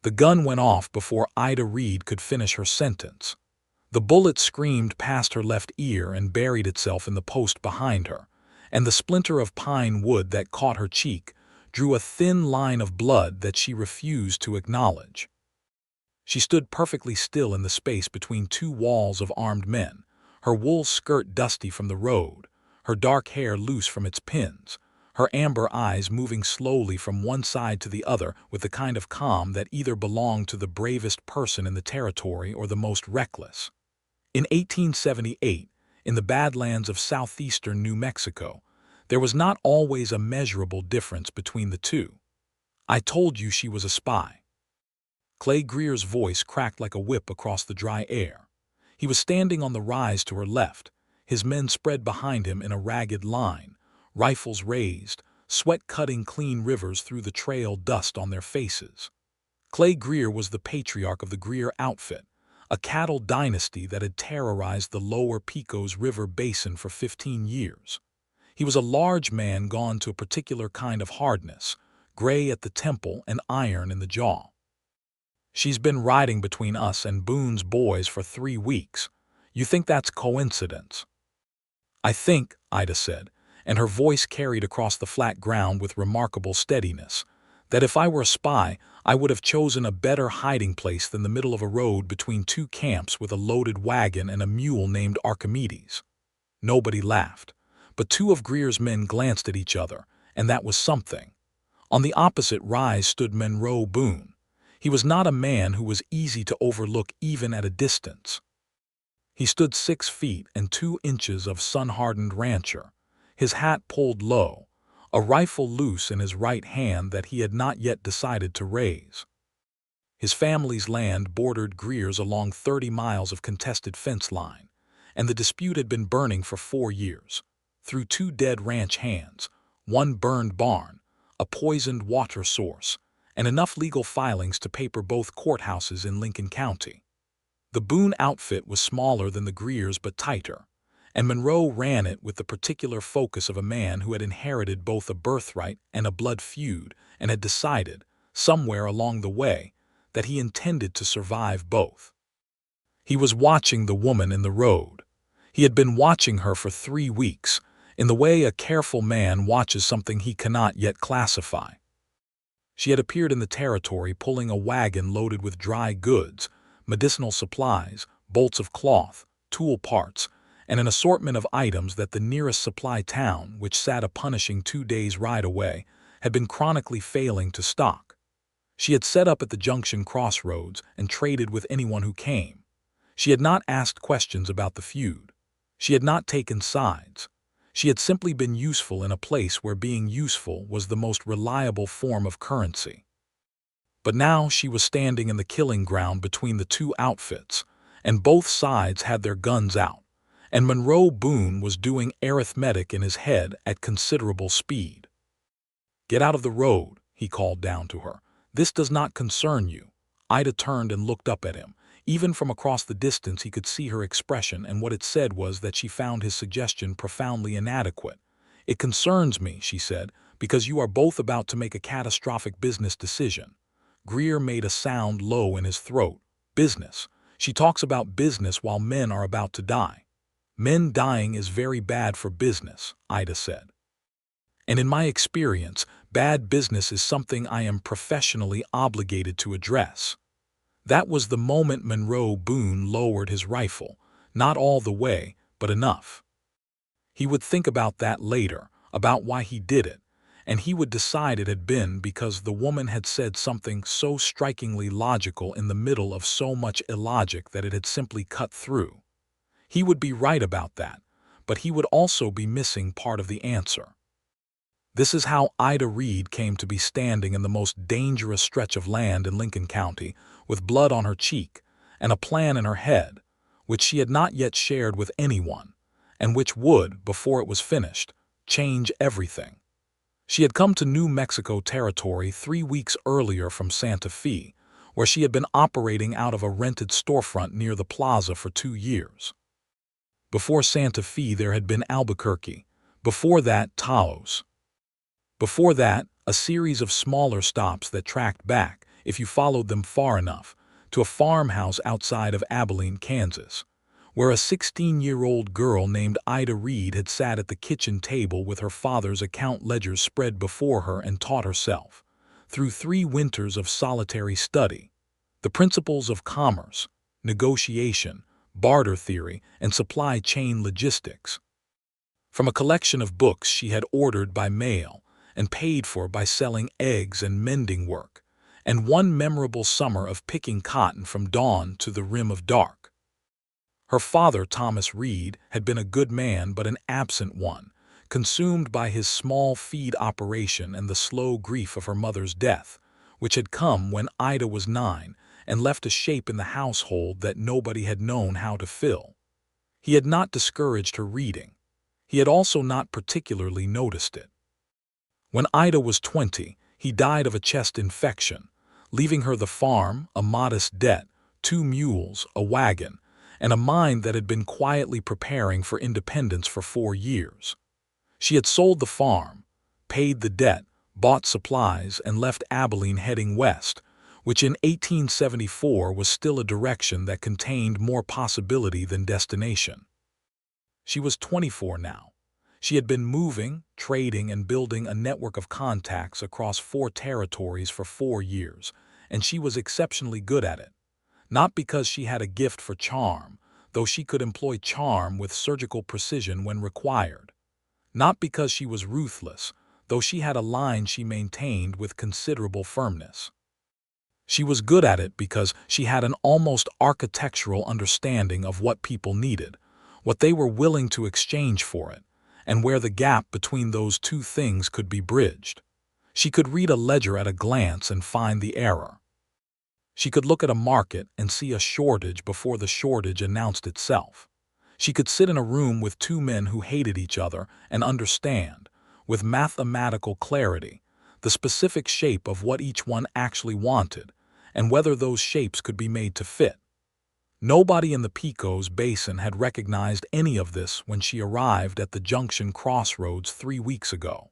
The gun went off before Ida Reed could finish her sentence. The bullet screamed past her left ear and buried itself in the post behind her, and the splinter of pine wood that caught her cheek drew a thin line of blood that she refused to acknowledge. She stood perfectly still in the space between two walls of armed men, her wool skirt dusty from the road, her dark hair loose from its pins, her amber eyes moving slowly from one side to the other with the kind of calm that either belonged to the bravest person in the territory or the most reckless. In 1878, in the Badlands of southeastern New Mexico, there was not always a measurable difference between the two. I told you she was a spy. Clay Greer's voice cracked like a whip across the dry air. He was standing on the rise to her left, his men spread behind him in a ragged line, rifles raised, sweat cutting clean rivers through the trail dust on their faces. Clay Greer was the patriarch of the Greer outfit, a cattle dynasty that had terrorized the lower Pecos River basin for 15 years. He was a large man gone to a particular kind of hardness, gray at the temple and iron in the jaw. She's been riding between us and Boone's boys for 3 weeks. You think that's coincidence? I think, Ida said, and her voice carried across the flat ground with remarkable steadiness, that if I were a spy, I would have chosen a better hiding place than the middle of a road between two camps with a loaded wagon and a mule named Archimedes. Nobody laughed, but 2 of Greer's men glanced at each other, and that was something. On the opposite rise stood Monroe Boone. He was not a man who was easy to overlook even at a distance. He stood 6 feet and 2 inches of sun-hardened rancher, his hat pulled low, a rifle loose in his right hand that he had not yet decided to raise. His family's land bordered Greer's along 30 miles of contested fence line, and the dispute had been burning for 4 years, through 2 dead ranch hands, 1 burned barn, a poisoned water source, and enough legal filings to paper both courthouses in Lincoln County. The Boone outfit was smaller than the Greers but tighter, and Monroe ran it with the particular focus of a man who had inherited both a birthright and a blood feud and had decided, somewhere along the way, that he intended to survive both. He was watching the woman in the road. He had been watching her for 3 weeks, in the way a careful man watches something he cannot yet classify. She had appeared in the territory pulling a wagon loaded with dry goods, medicinal supplies, bolts of cloth, tool parts, and an assortment of items that the nearest supply town, which sat a punishing 2 days' ride away, had been chronically failing to stock. She had set up at the junction crossroads and traded with anyone who came. She had not asked questions about the feud. She had not taken sides. She had simply been useful in a place where being useful was the most reliable form of currency. But now she was standing in the killing ground between the 2 outfits, and both sides had their guns out, and Monroe Boone was doing arithmetic in his head at considerable speed. "Get out of the road," he called down to her. "This does not concern you." Ida turned and looked up at him. Even from across the distance he could see her expression, and what it said was that she found his suggestion profoundly inadequate. "It concerns me," she said, "because you are both about to make a catastrophic business decision." Greer made a sound low in his throat. "Business. She talks about business while men are about to die." "Men dying is very bad for business," Ida said. "And in my experience, bad business is something I am professionally obligated to address." That was the moment Monroe Boone lowered his rifle, not all the way, but enough. He would think about that later, about why he did it, and he would decide it had been because the woman had said something so strikingly logical in the middle of so much illogic that it had simply cut through. He would be right about that, but he would also be missing part of the answer. This is how Ida Reed came to be standing in the most dangerous stretch of land in Lincoln County, with blood on her cheek and a plan in her head, which she had not yet shared with anyone, and which would, before it was finished, change everything. She had come to New Mexico territory 3 weeks earlier from Santa Fe, where she had been operating out of a rented storefront near the plaza for 2 years. Before Santa Fe there had been Albuquerque, before that Taos. Before that, a series of smaller stops that tracked back, if you followed them far enough, to a farmhouse outside of Abilene, Kansas, where a 16-year-old girl named Ida Reed had sat at the kitchen table with her father's account ledgers spread before her and taught herself, through 3 winters of solitary study, the principles of commerce, negotiation, barter theory, and supply chain logistics. From a collection of books she had ordered by mail and paid for by selling eggs and mending work, and one memorable summer of picking cotton from dawn to the rim of dark. Her father, Thomas Reed, had been a good man but an absent one, consumed by his small feed operation and the slow grief of her mother's death, which had come when Ida was 9 and left a shape in the household that nobody had known how to fill. He had not discouraged her reading. He had also not particularly noticed it. When Ida was 20, he died of a chest infection, leaving her the farm, a modest debt, 2 mules, a wagon, and a mind that had been quietly preparing for independence for 4 years. She had sold the farm, paid the debt, bought supplies, and left Abilene heading west, which in 1874 was still a direction that contained more possibility than destination. She was 24 now. She had been moving, trading, and building a network of contacts across 4 territories for 4 years, and she was exceptionally good at it. Not because she had a gift for charm, though she could employ charm with surgical precision when required. Not because she was ruthless, though she had a line she maintained with considerable firmness. She was good at it because she had an almost architectural understanding of what people needed, what they were willing to exchange for it, and where the gap between those 2 things could be bridged. She could read a ledger at a glance and find the error. She could look at a market and see a shortage before the shortage announced itself. She could sit in a room with 2 men who hated each other and understand, with mathematical clarity, the specific shape of what each one actually wanted, and whether those shapes could be made to fit. Nobody in the Pecos Basin had recognized any of this when she arrived at the junction crossroads 3 weeks ago.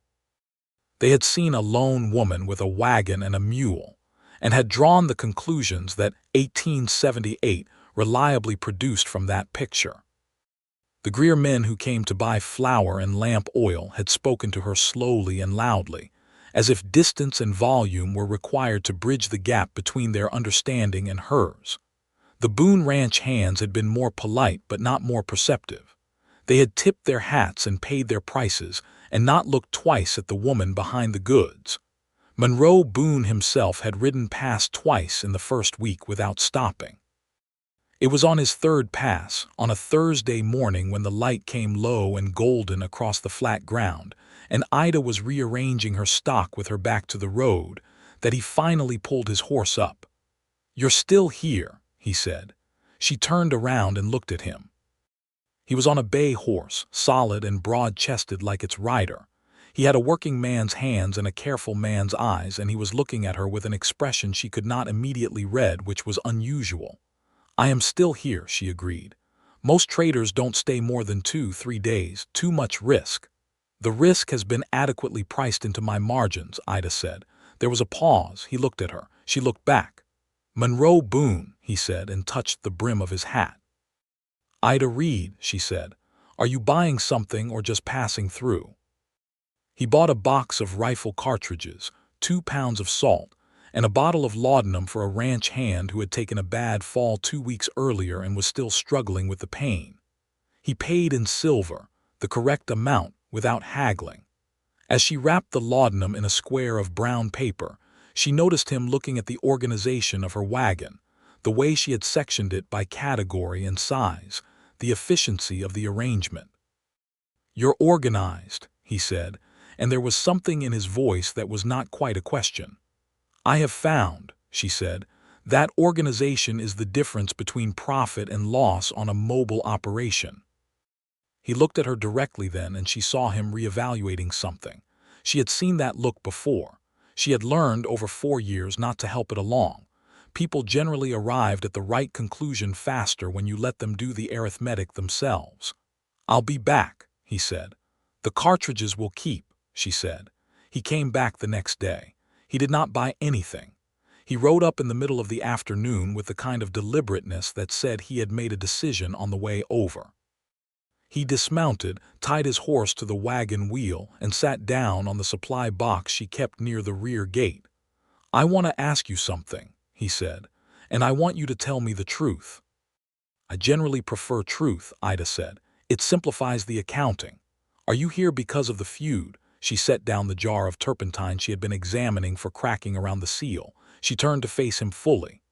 They had seen a lone woman with a wagon and a mule, and had drawn the conclusions that 1878 reliably produced from that picture. The Greer men who came to buy flour and lamp oil had spoken to her slowly and loudly, as if distance and volume were required to bridge the gap between their understanding and hers. The Boone Ranch hands had been more polite but not more perceptive. They had tipped their hats and paid their prices and not looked twice at the woman behind the goods. Monroe Boone himself had ridden past twice in the first week without stopping. It was on his 3rd pass, on a Thursday morning when the light came low and golden across the flat ground, and Ida was rearranging her stock with her back to the road, that he finally pulled his horse up. "You're still here," he said. She turned around and looked at him. He was on a bay horse, solid and broad-chested like its rider. He had a working man's hands and a careful man's eyes, and he was looking at her with an expression she could not immediately read, which was unusual. "I am still here," she agreed. "Most traders don't stay more than 2-3 days, too much risk." "The risk has been adequately priced into my margins," Ida said. There was a pause. He looked at her. She looked back. "Monroe Boone," he said, and touched the brim of his hat. "Ida Reed," she said. "Are you buying something or just passing through?" He bought a box of rifle cartridges, 2 pounds of salt, and a bottle of laudanum for a ranch hand who had taken a bad fall 2 weeks earlier and was still struggling with the pain. He paid in silver, the correct amount, without haggling. As she wrapped the laudanum in a square of brown paper, she noticed him looking at the organization of her wagon, the way she had sectioned it by category and size, the efficiency of the arrangement. "You're organized," he said, and there was something in his voice that was not quite a question. "I have found," she said, "that organization is the difference between profit and loss on a mobile operation." He looked at her directly then, and she saw him reevaluating something. She had seen that look before. She had learned over 4 years not to help it along. People generally arrived at the right conclusion faster when you let them do the arithmetic themselves. "I'll be back," he said. "The cartridges will keep," she said. He came back the next day. He did not buy anything. He rode up in the middle of the afternoon with the kind of deliberateness that said he had made a decision on the way over. He dismounted, tied his horse to the wagon wheel, and sat down on the supply box she kept near the rear gate. "I want to ask you something," he said, "and I want you to tell me the truth." "I generally prefer truth," Ida said. "It simplifies the accounting. Are you here because of the feud?" She set down the jar of turpentine she had been examining for cracking around the seal. She turned to face him fully.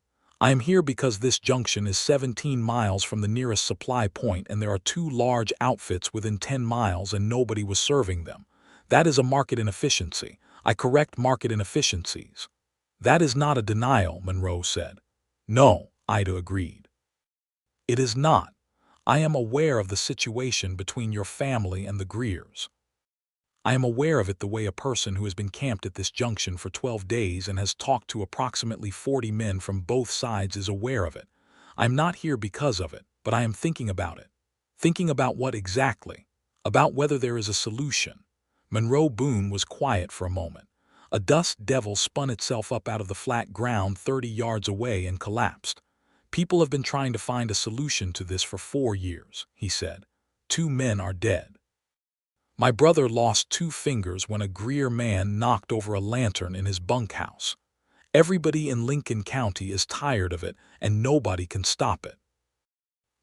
"I am here because this junction is 17 miles from the nearest supply point and there are two large outfits within 10 miles and nobody was serving them. That is a market inefficiency. I correct market inefficiencies." "That is not a denial," Monroe said. "No," Ida agreed. "It is not. I am aware of the situation between your family and the Greers. I am aware of it the way a person who has been camped at this junction for 12 days and has talked to approximately 40 men from both sides is aware of it. I am not here because of it, but I am thinking about it." "Thinking about what exactly?" "About whether there is a solution." Monroe Boone was quiet for a moment. A dust devil spun itself up out of the flat ground 30 yards away and collapsed. "People have been trying to find a solution to this for 4 years," he said. "2 men are dead. My brother lost 2 fingers when a Greer man knocked over a lantern in his bunkhouse. Everybody in Lincoln County is tired of it, and nobody can stop it."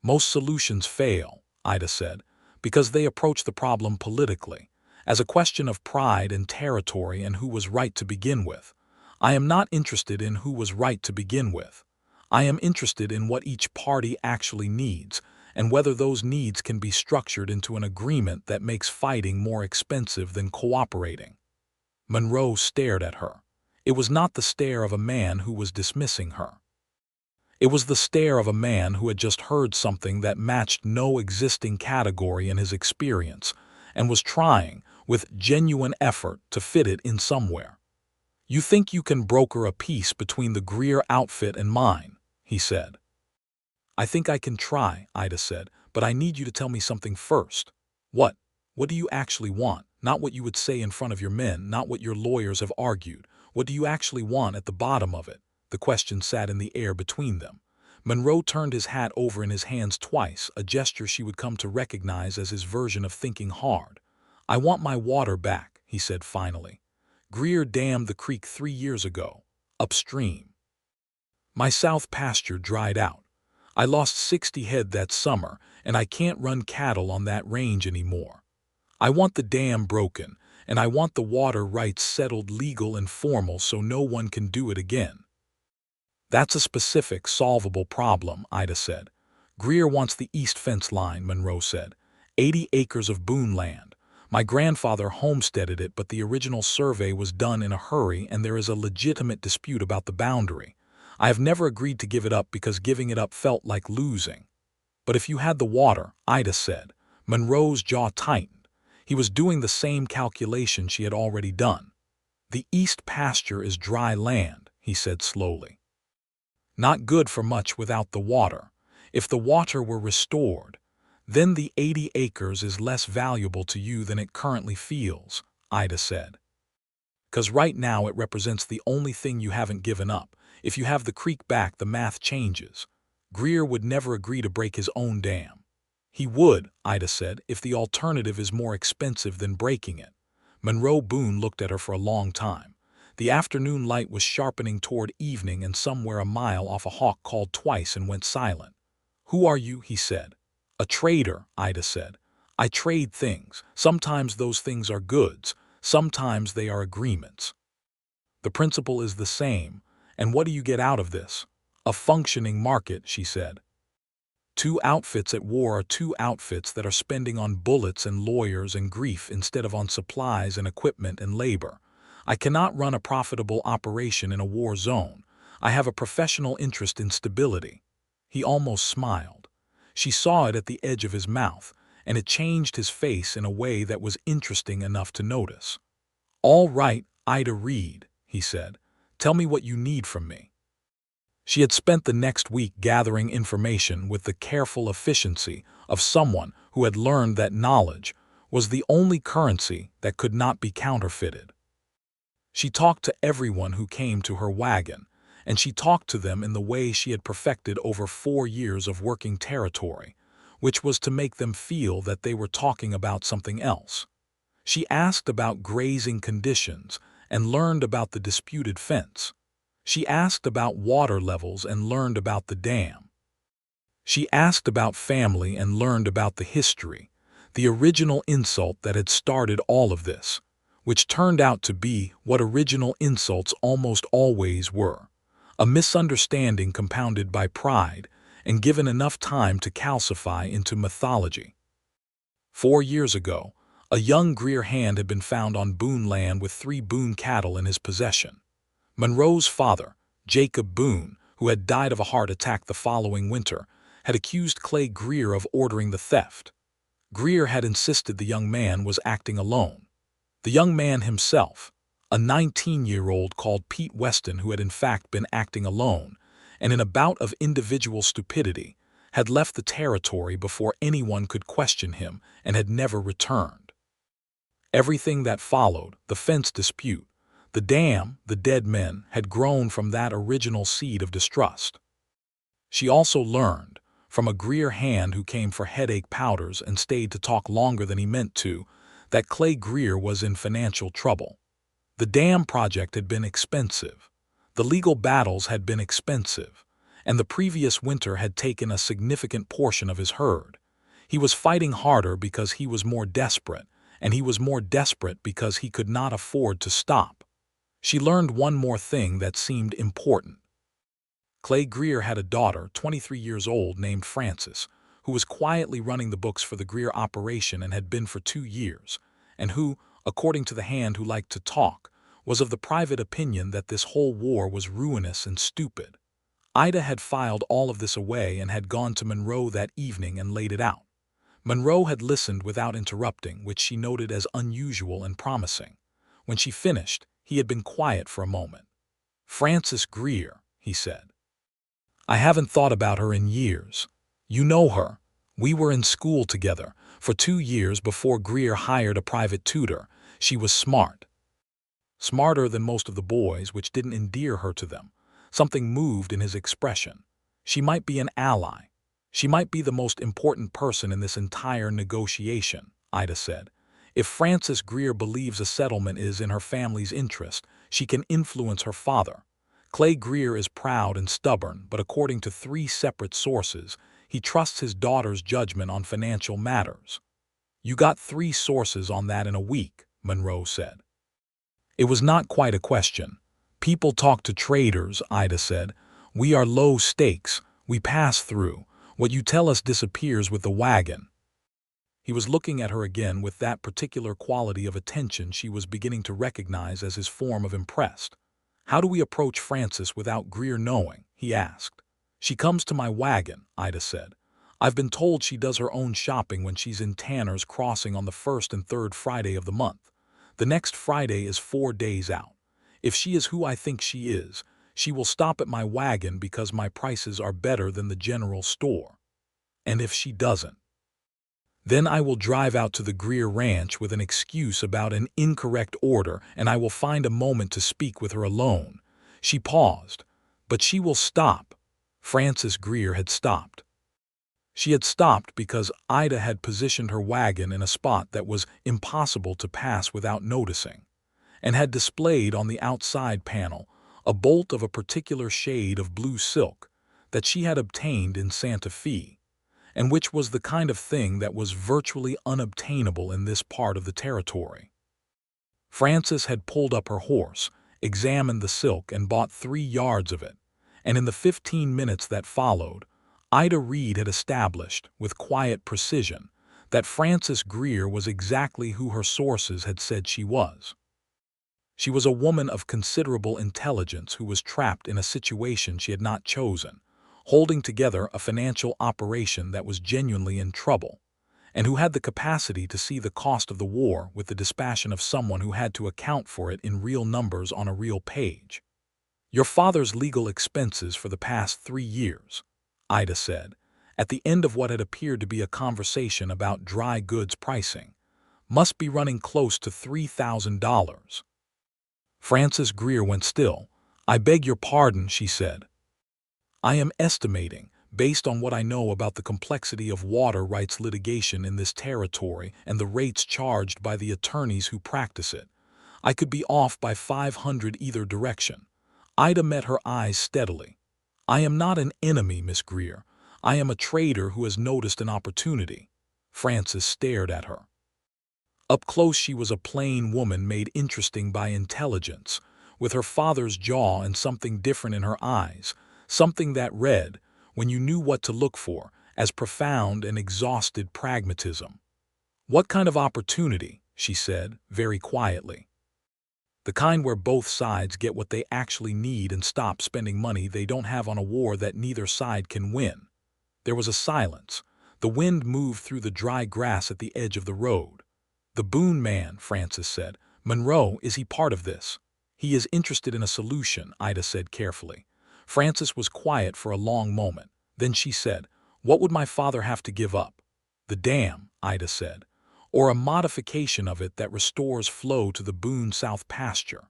"Most solutions fail," Ida said, "because they approach the problem politically, as a question of pride and territory and who was right to begin with. I am not interested in who was right to begin with. I am interested in what each party actually needs, and whether those needs can be structured into an agreement that makes fighting more expensive than cooperating." Monroe stared at her. It was not the stare of a man who was dismissing her. It was the stare of a man who had just heard something that matched no existing category in his experience and was trying, with genuine effort, to fit it in somewhere. "You think you can broker a peace between the Greer outfit and mine?" he said. "I think I can try," Ida said, "but I need you to tell me something first." "What? What do you actually want? Not what you would say in front of your men, not what your lawyers have argued. What do you actually want at the bottom of it?" The question sat in the air between them. Monroe turned his hat over in his hands twice, a gesture she would come to recognize as his version of thinking hard. "I want my water back," he said finally. "Greer dammed the creek 3 years ago, upstream. My south pasture dried out. I lost 60 head that summer, and I can't run cattle on that range anymore. I want the dam broken, and I want the water rights settled legal and formal so no one can do it again." "That's a specific, solvable problem," Ida said. "Greer wants the east fence line," Monroe said. 80 acres of Boone land. My grandfather homesteaded it, but the original survey was done in a hurry and there is a legitimate dispute about the boundary. I have never agreed to give it up because giving it up felt like losing." "But if you had the water," Ida said. Monroe's jaw tightened. He was doing the same calculation she had already done. "The east pasture is dry land," he said slowly. "Not good for much without the water. If the water were restored, then the 80 acres is less valuable to you than it currently feels," Ida said. "'Cause right now it represents the only thing you haven't given up. If you have the creek back, the math changes. Greer would never agree to break his own dam." "He would," Ida said, "if the alternative is more expensive than breaking it." Monroe Boone looked at her for a long time. The afternoon light was sharpening toward evening, and somewhere a mile off a hawk called twice and went silent. "Who are you?" he said. "A trader," Ida said. "I trade things. Sometimes those things are goods. Sometimes they are agreements. The principle is the same. And what do you get out of this?" "A functioning market," she said. 2 outfits at war are 2 outfits that are spending on bullets and lawyers and grief instead of on supplies and equipment and labor. I cannot run a profitable operation in a war zone. I have a professional interest in stability." He almost smiled. She saw it at the edge of his mouth, and it changed his face in a way that was interesting enough to notice. "All right, Ida Reed," he said. "Tell me what you need from me." She had spent the next week gathering information with the careful efficiency of someone who had learned that knowledge was the only currency that could not be counterfeited. She talked to everyone who came to her wagon, and she talked to them in the way she had perfected over 4 years of working territory, which was to make them feel that they were talking about something else. She asked about grazing conditions and learned about the disputed fence. She asked about water levels and learned about the dam. She asked about family and learned about the history, the original insult that had started all of this, which turned out to be what original insults almost always were, a misunderstanding compounded by pride and given enough time to calcify into mythology. 4 years ago, a young Greer hand had been found on Boone land with 3 Boone cattle in his possession. Monroe's father, Jacob Boone, who had died of a heart attack the following winter, had accused Clay Greer of ordering the theft. Greer had insisted the young man was acting alone. The young man himself, a 19-year-old called Pete Weston, who had in fact been acting alone, and in a bout of individual stupidity, had left the territory before anyone could question him and had never returned. Everything that followed, the fence dispute, the dam, the dead men, had grown from that original seed of distrust. She also learned, from a Greer hand who came for headache powders and stayed to talk longer than he meant to, that Clay Greer was in financial trouble. The dam project had been expensive, the legal battles had been expensive, and the previous winter had taken a significant portion of his herd. He was fighting harder because he was more desperate, and he was more desperate because he could not afford to stop. She learned one more thing that seemed important. Clay Greer had a daughter, 23 years old, named Frances, who was quietly running the books for the Greer operation and had been for 2 years, and who, according to the hand who liked to talk, was of the private opinion that this whole war was ruinous and stupid. Ida had filed all of this away and had gone to Monroe that evening and laid it out. Monroe had listened without interrupting, which she noted as unusual and promising. When she finished, he had been quiet for a moment. "Frances Greer," he said. "I haven't thought about her in years. You know her. We were in school together for 2 years before Greer hired a private tutor. She was smart. Smarter than most of the boys, which didn't endear her to them. Something moved in his expression. She might be an ally. She might be the most important person in this entire negotiation," Ida said. "If Frances Greer believes a settlement is in her family's interest, she can influence her father. Clay Greer is proud and stubborn, but according to 3 separate sources, he trusts his daughter's judgment on financial matters." "You got 3 sources on that in a week," Monroe said. "It was not quite a question. People talk to traders," Ida said. "We are low stakes. We pass through. What you tell us disappears with the wagon." He was looking at her again with that particular quality of attention she was beginning to recognize as his form of impressed. "How do we approach Frances without Greer knowing?" he asked. "She comes to my wagon," Ida said. "I've been told she does her own shopping when she's in Tanner's Crossing on the 1st and 3rd Friday of the month. The next Friday is 4 days out. If she is who I think she is, she will stop at my wagon because my prices are better than the general store. And if she doesn't, then I will drive out to the Greer ranch with an excuse about an incorrect order, and I will find a moment to speak with her alone." She paused. "But she will stop." Frances Greer had stopped. She had stopped because Ida had positioned her wagon in a spot that was impossible to pass without noticing, and had displayed on the outside panel a bolt of a particular shade of blue silk that she had obtained in Santa Fe, and which was the kind of thing that was virtually unobtainable in this part of the territory. Frances had pulled up her horse, examined the silk, and bought 3 yards of it, and in the 15 minutes that followed, Ida Reed had established, with quiet precision, that Frances Greer was exactly who her sources had said she was. She was a woman of considerable intelligence who was trapped in a situation she had not chosen, holding together a financial operation that was genuinely in trouble, and who had the capacity to see the cost of the war with the dispassion of someone who had to account for it in real numbers on a real page. "Your father's legal expenses for the past 3 years," Ida said, at the end of what had appeared to be a conversation about dry goods pricing, "must be running close to $3,000. Frances Greer went still. "I beg your pardon," she said. "I am estimating, based on what I know about the complexity of water rights litigation in this territory and the rates charged by the attorneys who practice it. I could be off by 500 either direction." Ida met her eyes steadily. "I am not an enemy, Miss Greer. I am a trader who has noticed an opportunity." Frances stared at her. Up close she was a plain woman made interesting by intelligence, with her father's jaw and something different in her eyes, something that read, when you knew what to look for, as profound and exhausted pragmatism. "What kind of opportunity?" she said, very quietly. "The kind where both sides get what they actually need and stop spending money they don't have on a war that neither side can win." There was a silence. The wind moved through the dry grass at the edge of the road. "The Boone man," Frances said. "Monroe, is he part of this?" "He is interested in a solution," Ida said carefully. Frances was quiet for a long moment. Then she said, "What would my father have to give up?" "The dam," Ida said, "or a modification of it that restores flow to the Boone South pasture.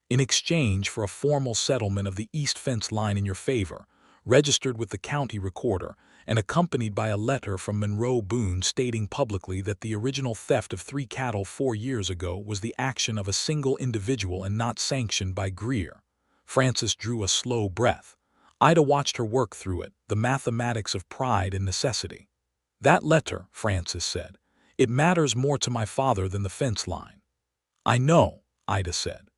In exchange for a formal settlement of the east fence line in your favor, registered with the county recorder, and accompanied by a letter from Monroe Boone stating publicly that the original theft of 3 cattle 4 years ago was the action of a single individual and not sanctioned by Greer." Frances drew a slow breath. Ida watched her work through it, the mathematics of pride and necessity. "That letter," Frances said, "it matters more to my father than the fence line." "I know," Ida said.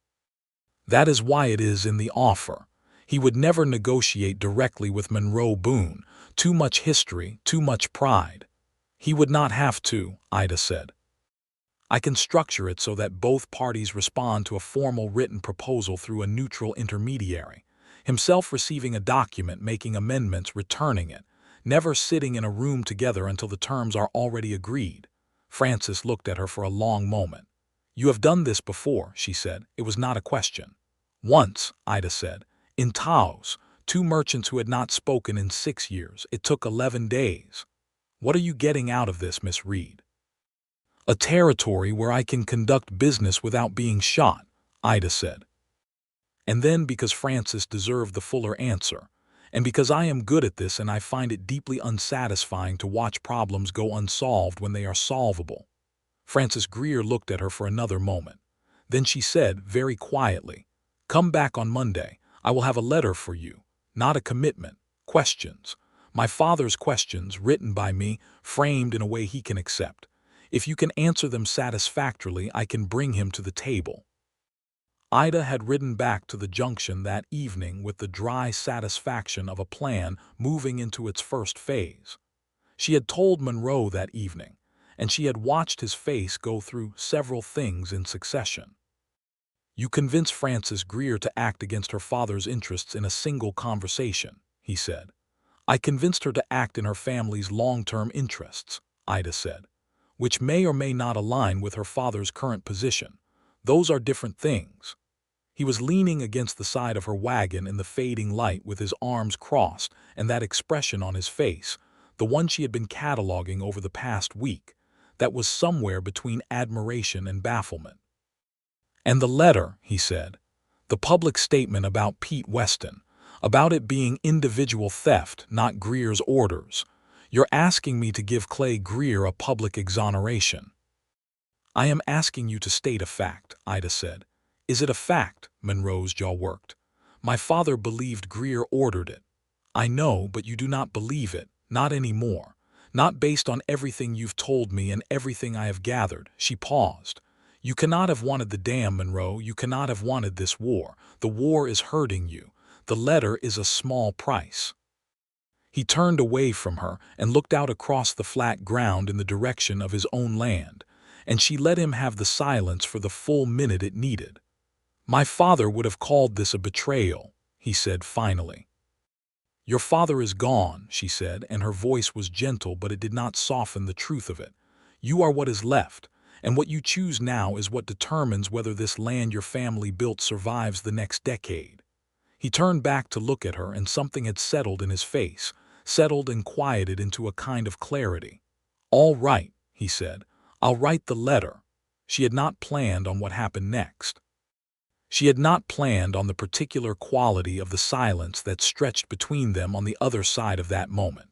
"That is why it is in the offer. He would never negotiate directly with Monroe Boone. Too much history, too much pride." "He would not have to," Ida said. "I can structure it so that both parties respond to a formal written proposal through a neutral intermediary, himself receiving a document, making amendments, returning it, never sitting in a room together until the terms are already agreed." Frances looked at her for a long moment. "You have done this before," she said. "It was not a question." "Once," Ida said, "in Taos, 2 merchants who had not spoken in 6 years. It took 11 days. What are you getting out of this, Miss Reed?" "A territory where I can conduct business without being shot," Ida said. And then, because Frances deserved the fuller answer, and because I am good at this and I find it deeply unsatisfying to watch problems go unsolved when they are solvable. Frances Greer looked at her for another moment. Then she said, very quietly, "Come back on Monday. I will have a letter for you. Not a commitment. Questions. My father's questions, written by me, framed in a way he can accept. If you can answer them satisfactorily, I can bring him to the table." Ida had ridden back to the junction that evening with the dry satisfaction of a plan moving into its first phase. She had told Monroe that evening, and she had watched his face go through several things in succession. "You convince Frances Greer to act against her father's interests in a single conversation," he said. "I convinced her to act in her family's long-term interests," Ida said, "which may or may not align with her father's current position. Those are different things." He was leaning against the side of her wagon in the fading light with his arms crossed and that expression on his face, the one she had been cataloging over the past week, that was somewhere between admiration and bafflement. "And the letter," he said, "the public statement about Pete Weston, about it being individual theft, not Greer's orders. You're asking me to give Clay Greer a public exoneration." "I am asking you to state a fact," Ida said. "Is it a fact?" Monroe's jaw worked. "My father believed Greer ordered it." "I know, but you do not believe it, not anymore. Not based on everything you've told me and everything I have gathered." She paused. "You cannot have wanted the dam, Monroe. You cannot have wanted this war. The war is hurting you. The letter is a small price." He turned away from her and looked out across the flat ground in the direction of his own land, and she let him have the silence for the full minute it needed. "My father would have called this a betrayal," he said finally. "Your father is gone," she said, and her voice was gentle, but it did not soften the truth of it. "You are what is left, and what you choose now is what determines whether this land your family built survives the next decade." He turned back to look at her, and something had settled in his face, settled and quieted into a kind of clarity. "All right," he said, "I'll write the letter." She had not planned on what happened next. She had not planned on the particular quality of the silence that stretched between them on the other side of that moment,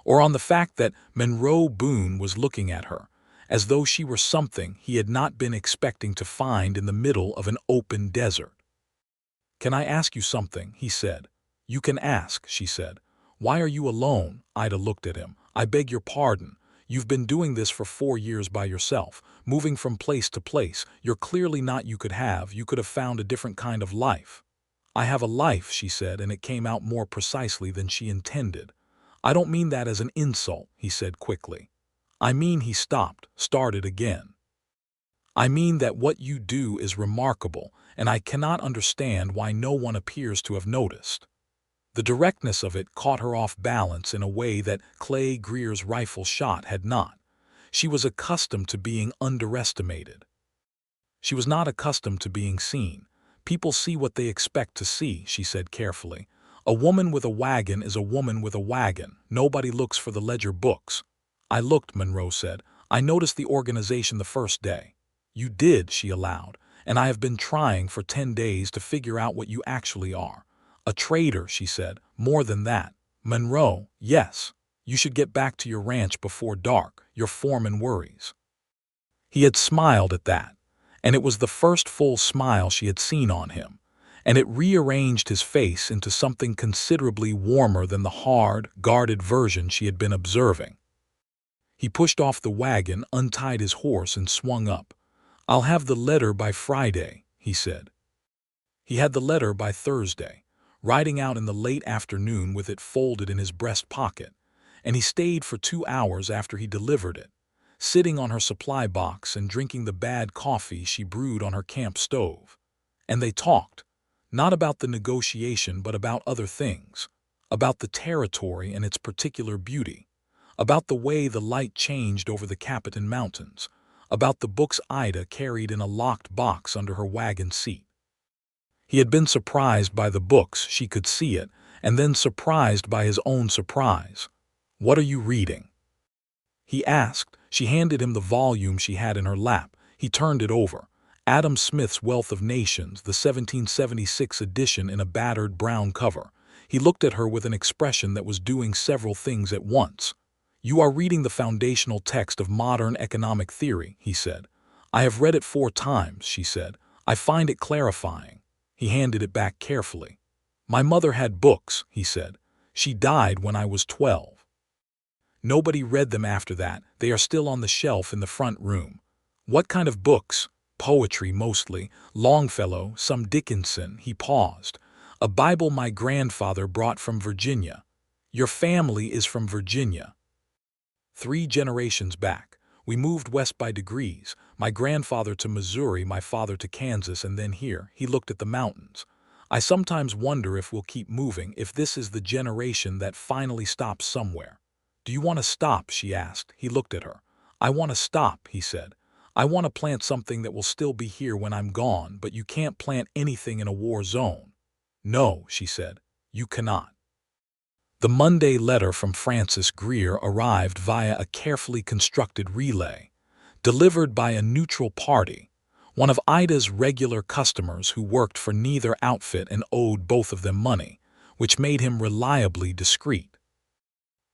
or on the fact that Monroe Boone was looking at her, as though she were something he had not been expecting to find in the middle of an open desert. "Can I ask you something?" he said. "You can ask," she said. "Why are you alone?" Ida looked at him. "I beg your pardon. You've been doing this for 4 years by yourself, moving from place to place. You're clearly not you could have found a different kind of life." "I have a life," she said, and it came out more precisely than she intended. "I don't mean that as an insult," he said quickly. "I mean," he started again. "I mean that what you do is remarkable, and I cannot understand why no one appears to have noticed." The directness of it caught her off balance in a way that Clay Greer's rifle shot had not. She was accustomed to being underestimated. She was not accustomed to being seen. "People see what they expect to see," she said carefully. "A woman with a wagon is a woman with a wagon. Nobody looks for the ledger books." "I looked," Monroe said. "I noticed the organization the first day." "You did," she allowed, "and I have been trying for 10 days to figure out what you actually are." "A traitor," she said. "More than that." "Monroe, yes. You should get back to your ranch before dark. Your foreman worries." He had smiled at that, and it was the first full smile she had seen on him, and it rearranged his face into something considerably warmer than the hard, guarded version she had been observing. He pushed off the wagon, untied his horse, and swung up. "I'll have the letter by Friday," he said. He had the letter by Thursday, riding out in the late afternoon with it folded in his breast pocket, and he stayed for 2 hours after he delivered it, sitting on her supply box and drinking the bad coffee she brewed on her camp stove. And they talked, not about the negotiation but about other things, about the territory and its particular beauty, about the way the light changed over the Capitan Mountains, about the books Ida carried in a locked box under her wagon seat. He had been surprised by the books, she could see it, and then surprised by his own surprise. "What are you reading?" he asked. She handed him the volume she had in her lap. He turned it over. Adam Smith's Wealth of Nations, the 1776 edition in a battered brown cover. He looked at her with an expression that was doing several things at once. "You are reading the foundational text of modern economic theory," he said. "I have read it 4 times, she said. "I find it clarifying." He handed it back carefully. "My mother had books," he said. "She died when I was 12. Nobody read them after that. They are still on the shelf in the front room." "What kind of books?" "Poetry, mostly. Longfellow, some Dickinson." He paused. "A Bible my grandfather brought from Virginia." "Your family is from Virginia?" "3 generations back. We moved west by degrees. My grandfather to Missouri, my father to Kansas, and then here." He looked at the mountains. "I sometimes wonder if we'll keep moving, if this is the generation that finally stops somewhere." "Do you want to stop?" she asked. He looked at her. "I want to stop," he said. "I want to plant something that will still be here when I'm gone, but you can't plant anything in a war zone." "No," she said. "You cannot." The Monday letter from Francis Greer arrived via a carefully constructed relay, delivered by a neutral party, one of Ida's regular customers who worked for neither outfit and owed both of them money, which made him reliably discreet.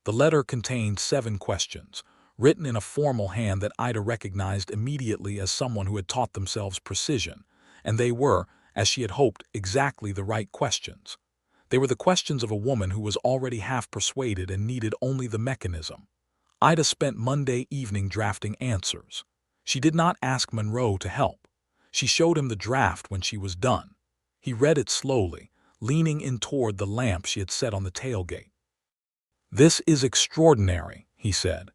The letter contained 7 questions, written in a formal hand that Ida recognized immediately as someone who had taught themselves precision, and they were, as she had hoped, exactly the right questions. They were the questions of a woman who was already half persuaded and needed only the mechanism. Ida spent Monday evening drafting answers. She did not ask Monroe to help. She showed him the draft when she was done. He read it slowly, leaning in toward the lamp she had set on the tailgate. "This is extraordinary," he said.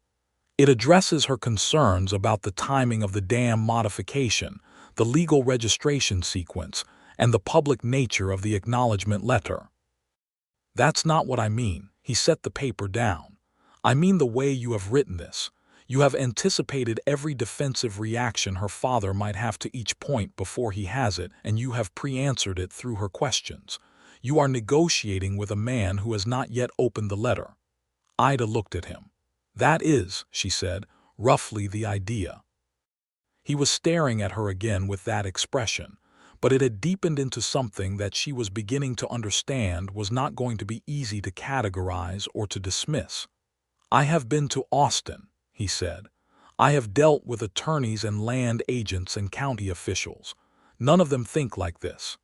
"It addresses her concerns about the timing of the dam modification, the legal registration sequence, and the public nature of the acknowledgement letter." "That's not what I mean." He set the paper down. "I mean the way you have written this. You have anticipated every defensive reaction her father might have to each point before he has it, and you have pre-answered it through her questions. You are negotiating with a man who has not yet opened the letter." Ida looked at him. "That is," she said, "roughly the idea." He was staring at her again with that expression, but it had deepened into something that she was beginning to understand was not going to be easy to categorize or to dismiss. "I have been to Austin," he said. "I have dealt with attorneys and land agents and county officials. None of them think like this.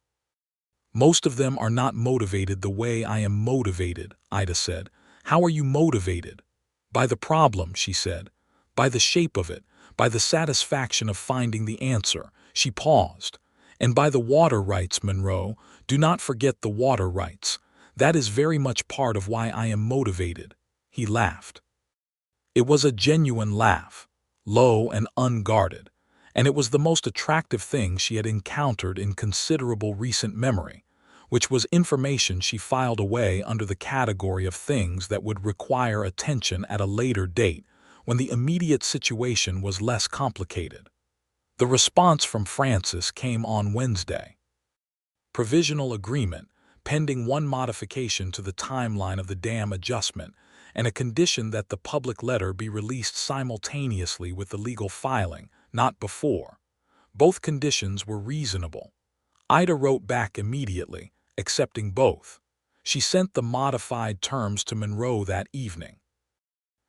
Most of them are not motivated the way I am motivated," Ida said. "How are you motivated?" "By the problem," she said. "By the shape of it, by the satisfaction of finding the answer." She paused. "And by the water rights, Monroe. Do not forget the water rights. That is very much part of why I am motivated." He laughed. It was a genuine laugh, low and unguarded, and it was the most attractive thing she had encountered in considerable recent memory, which was information she filed away under the category of things that would require attention at a later date when the immediate situation was less complicated. The response from Francis came on Wednesday. Provisional agreement, pending one modification to the timeline of the dam adjustment, and a condition that the public letter be released simultaneously with the legal filing, not before. Both conditions were reasonable. Ida wrote back immediately, accepting both. She sent the modified terms to Monroe that evening.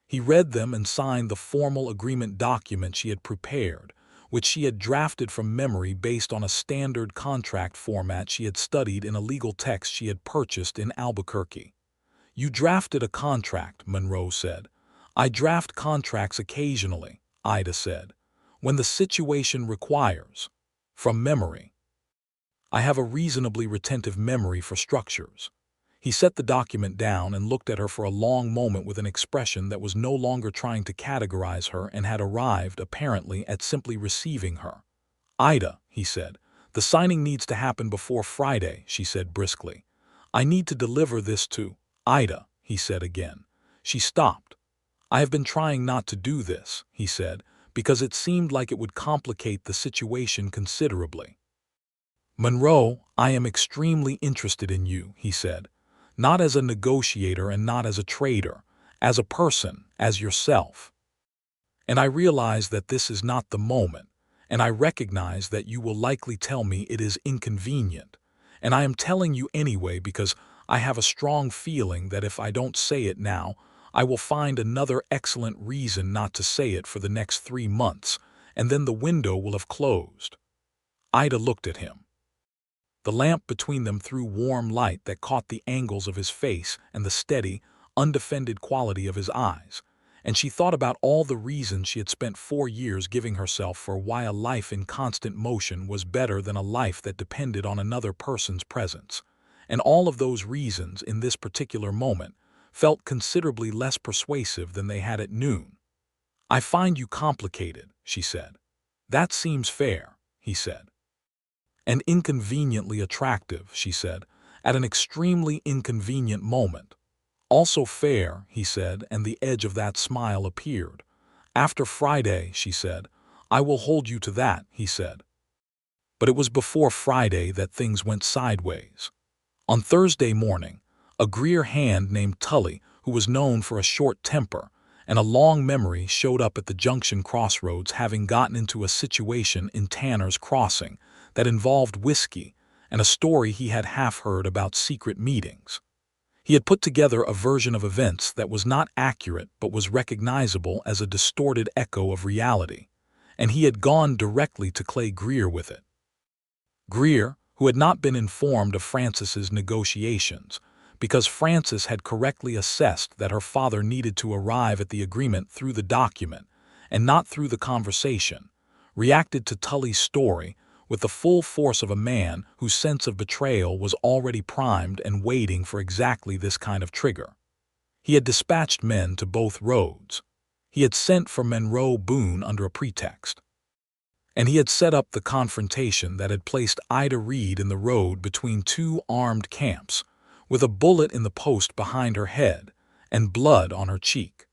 He read them and signed the formal agreement document she had prepared, which she had drafted from memory based on a standard contract format she had studied in a legal text she had purchased in Albuquerque. "You drafted a contract," Monroe said. "I draft contracts occasionally," Ida said, "when the situation requires." From memory. "I have a reasonably retentive memory for structures." He set the document down and looked at her for a long moment with an expression that was no longer trying to categorize her and had arrived, apparently, at simply receiving her. "Ida," he said, "the signing needs to happen before Friday," she said briskly. "I need to deliver this to—" "Ida," he said again. She stopped. "I have been trying not to do this," he said, "because it seemed like it would complicate the situation considerably." "Monroe, I am extremely interested in you," he said. "Not as a negotiator and not as a trader, as a person, as yourself. And I realize that this is not the moment, and I recognize that you will likely tell me it is inconvenient, and I am telling you anyway because I have a strong feeling that if I don't say it now, I will find another excellent reason not to say it for the next 3 months, and then the window will have closed." Ida looked at him. The lamp between them threw warm light that caught the angles of his face and the steady, undefended quality of his eyes, and she thought about all the reasons she had spent 4 years giving herself for why a life in constant motion was better than a life that depended on another person's presence, and all of those reasons in this particular moment felt considerably less persuasive than they had at noon. "I find you complicated," she said. "That seems fair," he said. "And inconveniently attractive," she said, "at an extremely inconvenient moment." "Also fair," he said, and the edge of that smile appeared. "After Friday," she said. "I will hold you to that," he said. But it was before Friday that things went sideways. On Thursday morning, a Greer hand named Tully, who was known for a short temper and a long memory, showed up at the junction crossroads, having gotten into a situation in Tanner's Crossing that involved whiskey and a story he had half heard about secret meetings. He had put together a version of events that was not accurate but was recognizable as a distorted echo of reality, and he had gone directly to Clay Greer with it. Greer, who had not been informed of Francis's negotiations, because Francis had correctly assessed that her father needed to arrive at the agreement through the document and not through the conversation, reacted to Tully's story with the full force of a man whose sense of betrayal was already primed and waiting for exactly this kind of trigger. He had dispatched men to both roads. He had sent for Monroe Boone under a pretext. And he had set up the confrontation that had placed Ida Reed in the road between 2 armed camps, with a bullet in the post behind her head and blood on her cheek.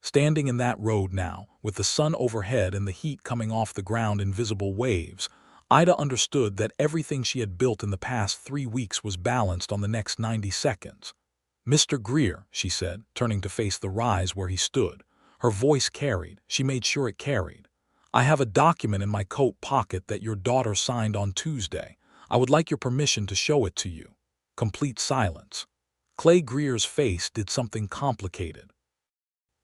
Standing in that road now, with the sun overhead and the heat coming off the ground in visible waves, Ida understood that everything she had built in the past 3 weeks was balanced on the next 90 seconds. "Mr. Greer," she said, turning to face the rise where he stood. Her voice carried. She made sure it carried. I have a document in my coat pocket that your daughter signed on Tuesday. I would like your permission to show it to you. Complete silence. Clay Greer's face did something complicated.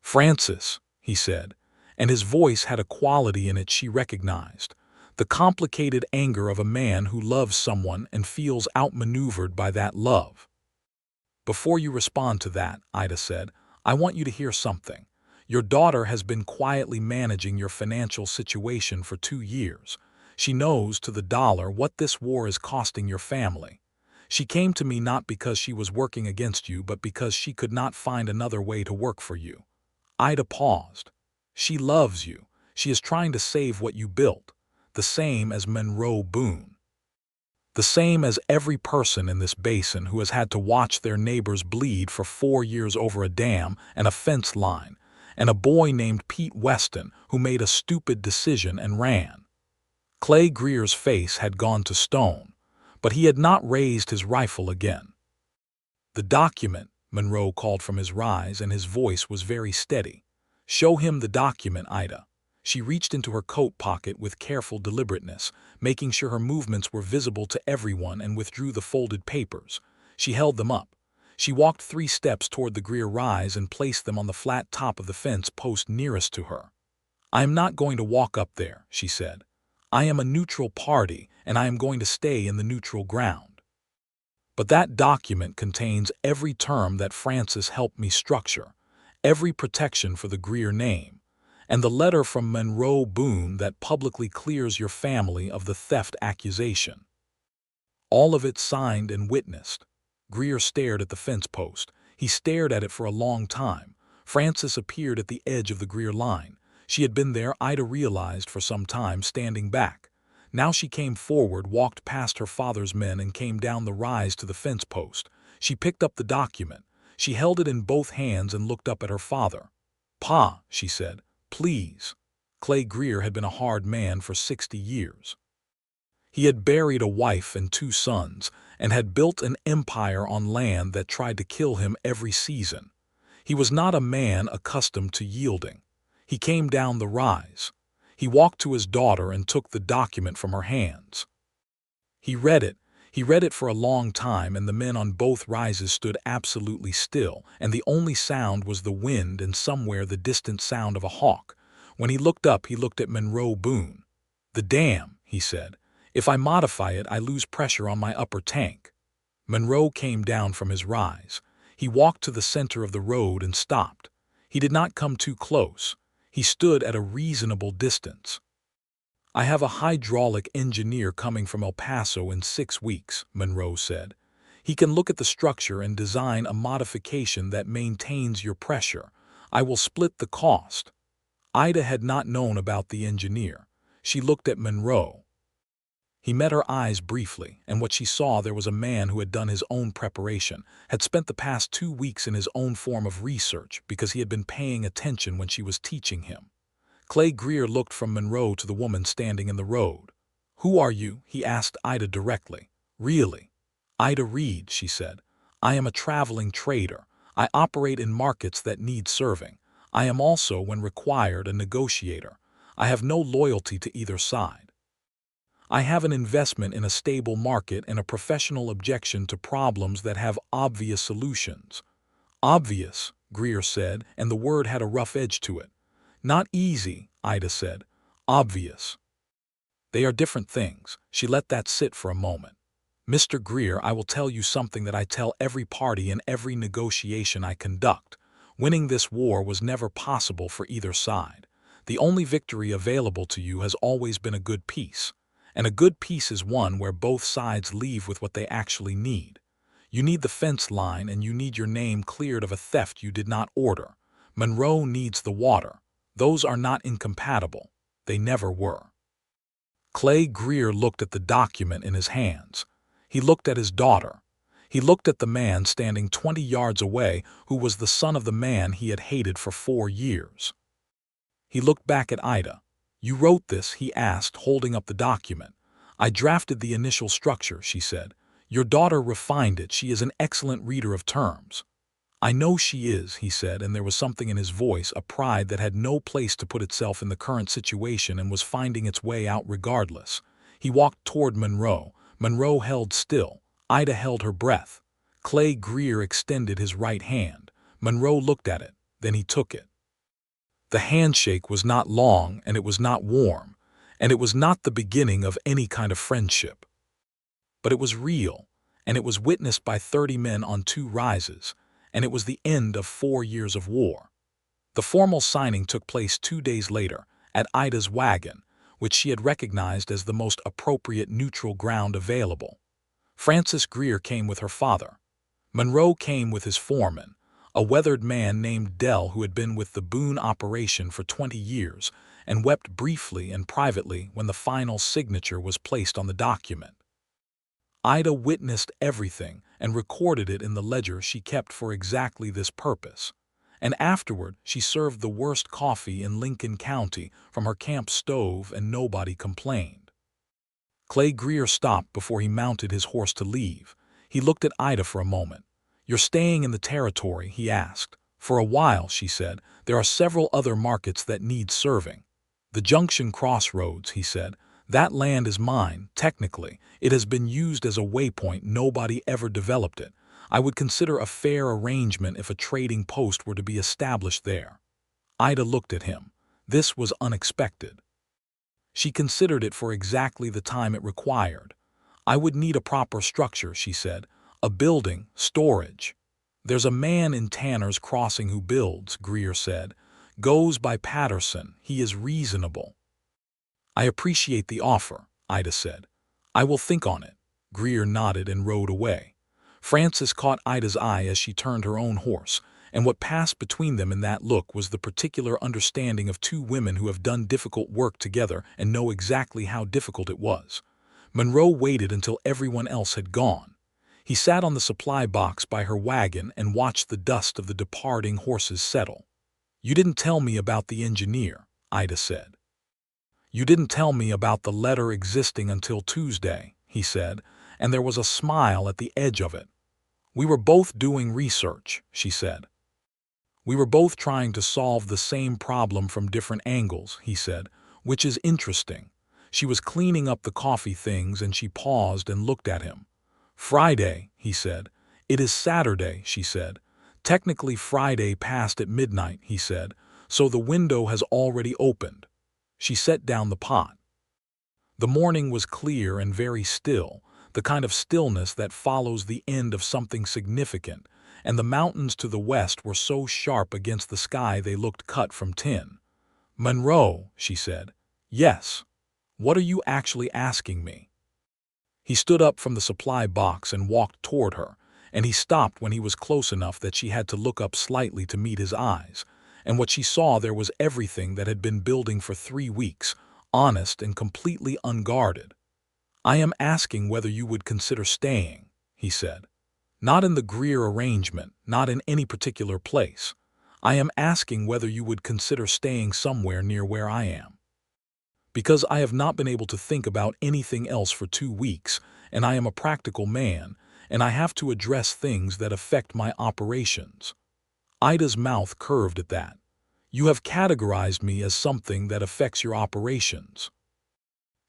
Francis, he said, and his voice had a quality in it she recognized. The complicated anger of a man who loves someone and feels outmaneuvered by that love. Before you respond to that, Ida said, I want you to hear something. Your daughter has been quietly managing your financial situation for 2 years. She knows to the dollar what this war is costing your family. She came to me not because she was working against you, but because she could not find another way to work for you. Ida paused. She loves you. She is trying to save what you built, the same as Monroe Boone. The same as every person in this basin who has had to watch their neighbors bleed for 4 years over a dam and a fence line, and a boy named Pete Weston who made a stupid decision and ran. Clay Greer's face had gone to stone, but he had not raised his rifle again. The document, Monroe called from his rise, and his voice was very steady. Show him the document, Ida. She reached into her coat pocket with careful deliberateness, making sure her movements were visible to everyone, and withdrew the folded papers. She held them up. She walked 3 steps toward the Greer rise and placed them on the flat top of the fence post nearest to her. I am not going to walk up there, she said. I am a neutral party, and I am going to stay in the neutral ground. But that document contains every term that Francis helped me structure, every protection for the Greer name, and the letter from Monroe Boone that publicly clears your family of the theft accusation. All of it signed and witnessed. Greer stared at the fence post. He stared at it for a long time. Francis appeared at the edge of the Greer line. She had been there, Ida realized, for some time, standing back. Now she came forward, walked past her father's men, and came down the rise to the fence post. She picked up the document. She held it in both hands and looked up at her father. Pa, she said, please. Clay Greer had been a hard man for 60 years. He had buried a wife and 2 sons, and had built an empire on land that tried to kill him every season. He was not a man accustomed to yielding. He came down the rise. He walked to his daughter and took the document from her hands. He read it. He read it for a long time, and the men on both rises stood absolutely still, and the only sound was the wind and somewhere the distant sound of a hawk. When he looked up, he looked at Monroe Boone. The dam, he said. If I modify it, I lose pressure on my upper tank. Monroe came down from his rise. He walked to the center of the road and stopped. He did not come too close. He stood at a reasonable distance. I have a hydraulic engineer coming from El Paso in 6 weeks, Monroe said. He can look at the structure and design a modification that maintains your pressure. I will split the cost. Ida had not known about the engineer. She looked at Monroe. He met her eyes briefly, and what she saw there was a man who had done his own preparation, had spent the past 2 weeks in his own form of research because he had been paying attention when she was teaching him. Clay Greer looked from Monroe to the woman standing in the road. Who are you? He asked Ida directly. Really? Ida Reed, she said. I am a traveling trader. I operate in markets that need serving. I am also, when required, a negotiator. I have no loyalty to either side. I have an investment in a stable market and a professional objection to problems that have obvious solutions. Obvious, Greer said, and the word had a rough edge to it. Not easy, Ida said. Obvious. They are different things. She let that sit for a moment. Mr. Greer, I will tell you something that I tell every party in every negotiation I conduct. Winning this war was never possible for either side. The only victory available to you has always been a good peace. And a good peace is one where both sides leave with what they actually need. You need the fence line, and you need your name cleared of a theft you did not order. Monroe needs the water. Those are not incompatible. They never were. Clay Greer looked at the document in his hands. He looked at his daughter. He looked at the man standing 20 yards away who was the son of the man he had hated for 4 years. He looked back at Ida. You wrote this, he asked, holding up the document. I drafted the initial structure, she said. Your daughter refined it. She is an excellent reader of terms. "I know she is," he said, and there was something in his voice, a pride that had no place to put itself in the current situation and was finding its way out regardless. He walked toward Monroe. Monroe held still. Ida held her breath. Clay Greer extended his right hand. Monroe looked at it. Then he took it. The handshake was not long, and it was not warm, and it was not the beginning of any kind of friendship. But it was real, and it was witnessed by 30 men on 2 rises, and it was the end of 4 years of war. The formal signing took place 2 days later, at Ida's wagon, which she had recognized as the most appropriate neutral ground available. Frances Greer came with her father. Monroe came with his foreman, a weathered man named Dell who had been with the Boone operation for 20 years and wept briefly and privately when the final signature was placed on the document. Ida witnessed everything and recorded it in the ledger she kept for exactly this purpose. And afterward, she served the worst coffee in Lincoln County from her camp stove, and nobody complained. Clay Greer stopped before he mounted his horse to leave. He looked at Ida for a moment. "You're staying in the territory?" he asked. "For a while," she said. "There are several other markets that need serving." "The Junction Crossroads," he said. "That land is mine, technically. It has been used as a waypoint. Nobody ever developed it. I would consider a fair arrangement if a trading post were to be established there." Ida looked at him. This was unexpected. She considered it for exactly the time it required. "I would need a proper structure," she said. "A building, storage." "There's a man in Tanner's Crossing who builds," Greer said. "Goes by Patterson. He is reasonable." "I appreciate the offer," Ida said. "I will think on it." Greer nodded and rode away. Frances caught Ida's eye as she turned her own horse, and what passed between them in that look was the particular understanding of 2 women who have done difficult work together and know exactly how difficult it was. Monroe waited until everyone else had gone. He sat on the supply box by her wagon and watched the dust of the departing horses settle. "You didn't tell me about the engineer," Ida said. "You didn't tell me about the letter existing until Tuesday," he said, and there was a smile at the edge of it. "We were both doing research," she said. "We were both trying to solve the same problem from different angles," he said, "which is interesting." She was cleaning up the coffee things and she paused and looked at him. "Friday," he said. "It is Saturday," she said. "Technically Friday passed at midnight," he said, "so the window has already opened." She set down the pot. The morning was clear and very still, the kind of stillness that follows the end of something significant, and the mountains to the west were so sharp against the sky they looked cut from tin. "Monroe," she said. "Yes. What are you actually asking me?" He stood up from the supply box and walked toward her, and he stopped when he was close enough that she had to look up slightly to meet his eyes, and what she saw there was everything that had been building for 3 weeks, honest and completely unguarded. "I am asking whether you would consider staying," he said. "Not in the Greer arrangement, not in any particular place. I am asking whether you would consider staying somewhere near where I am. Because I have not been able to think about anything else for 2 weeks, and I am a practical man, and I have to address things that affect my operations." Ida's mouth curved at that. "You have categorized me as something that affects your operations."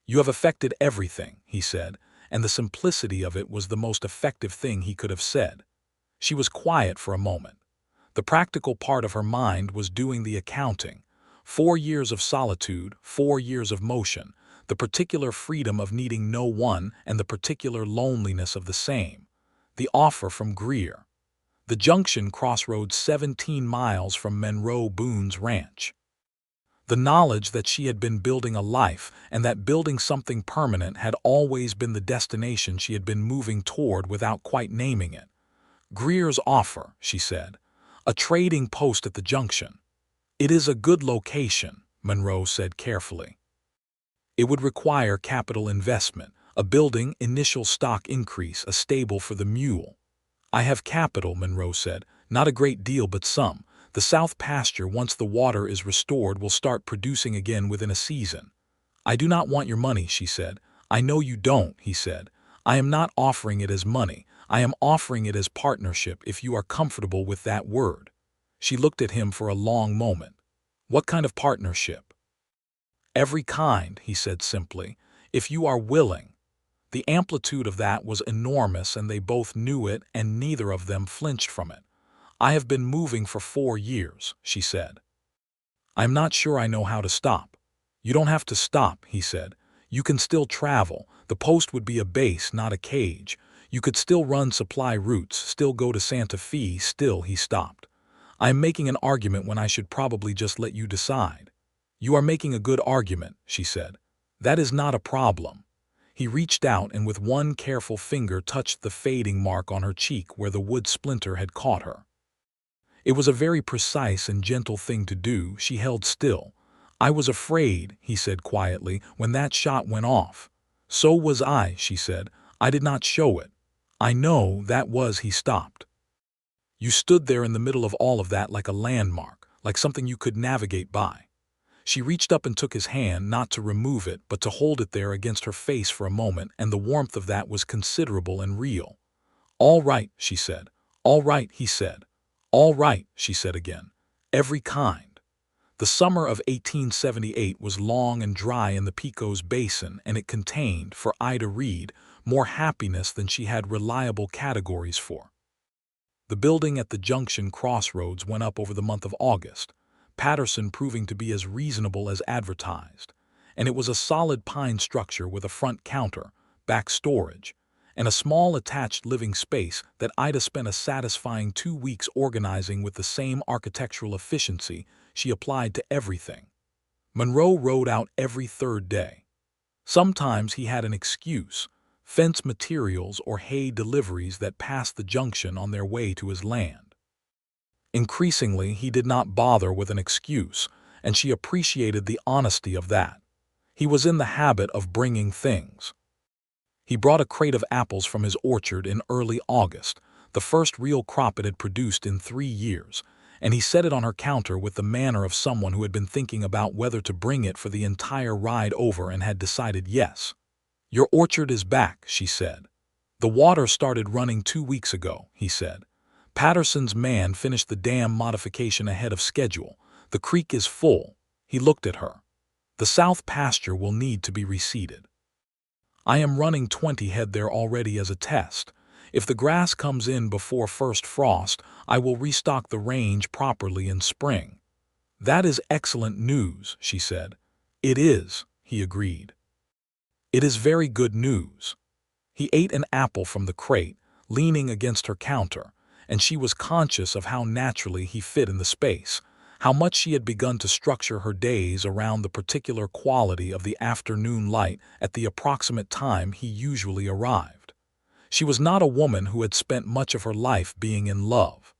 "You have affected everything," he said, and the simplicity of it was the most effective thing he could have said. She was quiet for a moment. The practical part of her mind was doing the accounting. 4 years of solitude, 4 years of motion, the particular freedom of needing no one and the particular loneliness of the same. The offer from Greer. The Junction Crossroads 17 miles from Monroe Boone's ranch. The knowledge that she had been building a life and that building something permanent had always been the destination she had been moving toward without quite naming it. "Greer's offer," she said. "A trading post at the Junction." "It is a good location," Monroe said carefully. "It would require capital investment, a building, initial stock increase, a stable for the mule." "I have capital," Monroe said. "Not a great deal, but some. The south pasture, once the water is restored, will start producing again within a season." "I do not want your money," she said. "I know you don't," he said. "I am not offering it as money. I am offering it as partnership if you are comfortable with that word." She looked at him for a long moment. "What kind of partnership?" "Every kind," he said simply, "if you are willing." The amplitude of that was enormous, and they both knew it, and neither of them flinched from it. "I have been moving for 4 years," she said. "I'm not sure I know how to stop." "You don't have to stop," he said. "You can still travel. The post would be a base, not a cage. You could still run supply routes, still go to Santa Fe, still—" He stopped. "I am making an argument when I should probably just let you decide." "You are making a good argument," she said. "That is not a problem." He reached out and with one careful finger touched the fading mark on her cheek where the wood splinter had caught her. It was a very precise and gentle thing to do. She held still. "I was afraid," he said quietly, "when that shot went off." "So was I," she said. "I did not show it." "I know that was—" He stopped. "You stood there in the middle of all of that like a landmark, like something you could navigate by." She reached up and took his hand, not to remove it, but to hold it there against her face for a moment, and the warmth of that was considerable and real. "All right," she said. "All right," he said. "All right," she said again. "Every kind." The summer of 1878 was long and dry in the Pecos Basin, and it contained, for Ida Reed, more happiness than she had reliable categories for. The building at the junction crossroads went up over the month of August, Patterson proving to be as reasonable as advertised, and it was a solid pine structure with a front counter, back storage, and a small attached living space that Ida spent a satisfying 2 weeks organizing with the same architectural efficiency she applied to everything. Monroe rode out every third day. Sometimes he had an excuse, fence materials or hay deliveries that passed the junction on their way to his land. Increasingly, he did not bother with an excuse, and she appreciated the honesty of that. He was in the habit of bringing things. He brought a crate of apples from his orchard in early August, the first real crop it had produced in 3 years, and he set it on her counter with the manner of someone who had been thinking about whether to bring it for the entire ride over and had decided yes. "Your orchard is back," she said. "The water started running 2 weeks ago," he said. "Patterson's man finished the dam modification ahead of schedule. The creek is full." He looked at her. "The south pasture will need to be reseeded. I am running 20 head there already as a test. If the grass comes in before first frost, I will restock the range properly in spring." "That is excellent news," she said. "It is," he agreed. "It is very good news." He ate an apple from the crate, leaning against her counter, and she was conscious of how naturally he fit in the space, how much she had begun to structure her days around the particular quality of the afternoon light at the approximate time he usually arrived. She was not a woman who had spent much of her life being in love.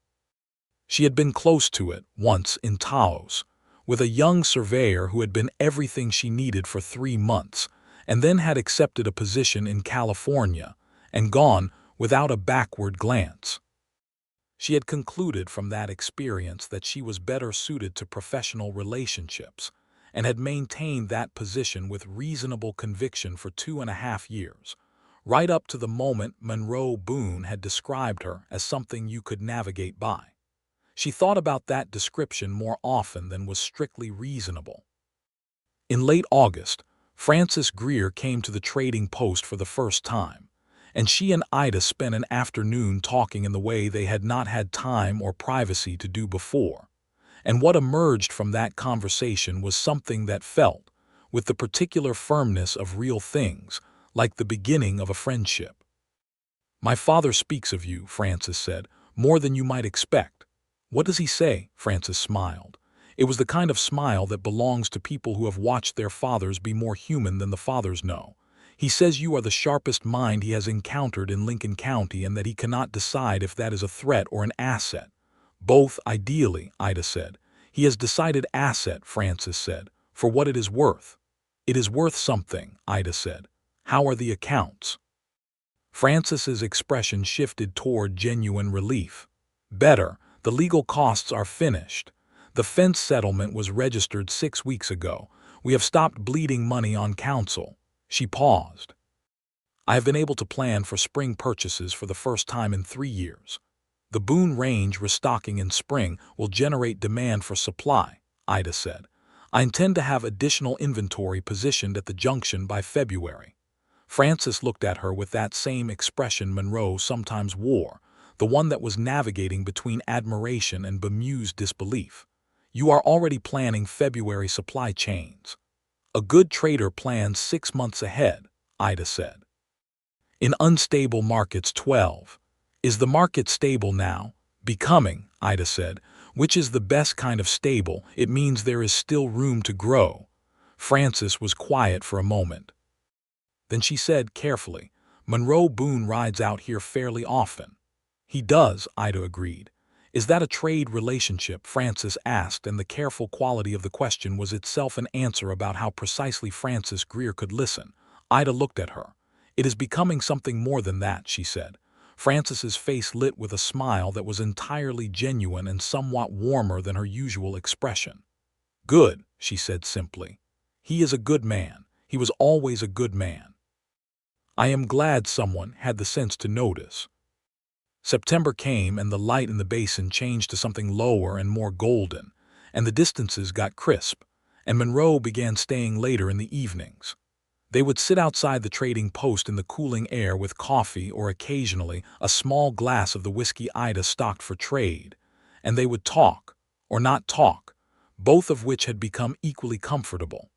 She had been close to it, once in Taos, with a young surveyor who had been everything she needed for 3 months, and then had accepted a position in California, and gone without a backward glance. She had concluded from that experience that she was better suited to professional relationships, and had maintained that position with reasonable conviction for 2.5 years, right up to the moment Monroe Boone had described her as something you could navigate by. She thought about that description more often than was strictly reasonable. In late August, Francis Greer came to the trading post for the first time, and she and Ida spent an afternoon talking in the way they had not had time or privacy to do before. And what emerged from that conversation was something that felt, with the particular firmness of real things, like the beginning of a friendship. "My father speaks of you," Francis said, "more than you might expect." "What does he say?" Francis smiled. It was the kind of smile that belongs to people who have watched their fathers be more human than the fathers know. "He says you are the sharpest mind he has encountered in Lincoln County and that he cannot decide if that is a threat or an asset." "Both, ideally," Ida said. "He has decided asset," Francis said, "for what it is worth." "It is worth something," Ida said. "How are the accounts?" Francis's expression shifted toward genuine relief. "Better. The legal costs are finished. The fence settlement was registered 6 weeks ago. We have stopped bleeding money on counsel." She paused. I have been able to plan for spring purchases for the first time in 3 years. The Boone range restocking in spring will generate demand for supply, Ida said. I intend to have additional inventory positioned at the junction by February. Francis looked at her with that same expression Monroe sometimes wore, the one that was navigating between admiration and bemused disbelief. You are already planning February supply chains. A good trader plans 6 months ahead, Ida said. In unstable markets 12. Is the market stable now? Becoming, Ida said. Which is the best kind of stable? It means there is still room to grow. Francis was quiet for a moment. Then she said carefully, Monroe Boone rides out here fairly often. He does, Ida agreed. Is that a trade relationship? Francis asked, and the careful quality of the question was itself an answer about how precisely Francis Greer could listen. Ida looked at her. It is becoming something more than that, she said. Francis's face lit with a smile that was entirely genuine and somewhat warmer than her usual expression. Good, she said simply. He is a good man. He was always a good man. I am glad someone had the sense to notice. September came and the light in the basin changed to something lower and more golden, and the distances got crisp, and Monroe began staying later in the evenings. They would sit outside the trading post in the cooling air with coffee or occasionally a small glass of the whiskey Ida stocked for trade, and they would talk, or not talk, both of which had become equally comfortable.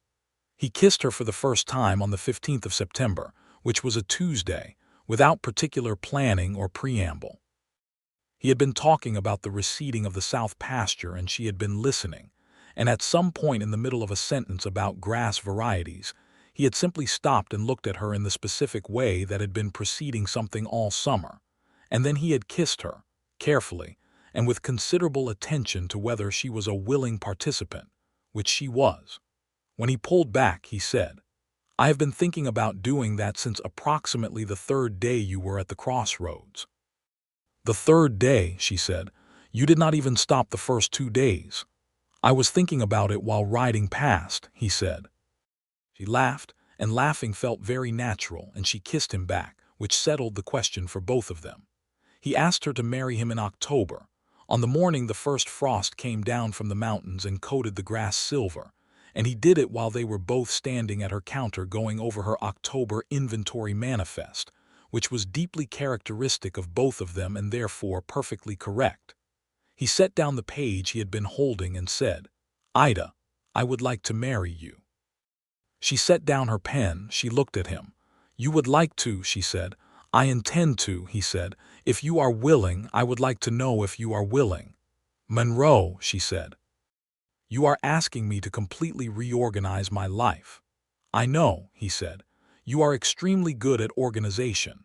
He kissed her for the first time on the 15th of September, which was a Tuesday, without particular planning or preamble. He had been talking about the receding of the south pasture and she had been listening, and at some point in the middle of a sentence about grass varieties, he had simply stopped and looked at her in the specific way that had been preceding something all summer, and then he had kissed her, carefully, and with considerable attention to whether she was a willing participant, which she was. When he pulled back, he said, I have been thinking about doing that since approximately the third day you were at the crossroads. The third day, she said. You did not even stop the first 2 days. I was thinking about it while riding past, he said. She laughed, and laughing felt very natural, and she kissed him back, which settled the question for both of them. He asked her to marry him in October. On the morning the first frost came down from the mountains and coated the grass silver, and he did it while they were both standing at her counter going over her October inventory manifest, which was deeply characteristic of both of them and therefore perfectly correct. He set down the page he had been holding and said, Ida, I would like to marry you. She set down her pen. She looked at him. You would like to, she said. I intend to, he said. If you are willing, I would like to know if you are willing. Monroe, she said. You are asking me to completely reorganize my life. I know, he said. You are extremely good at organization.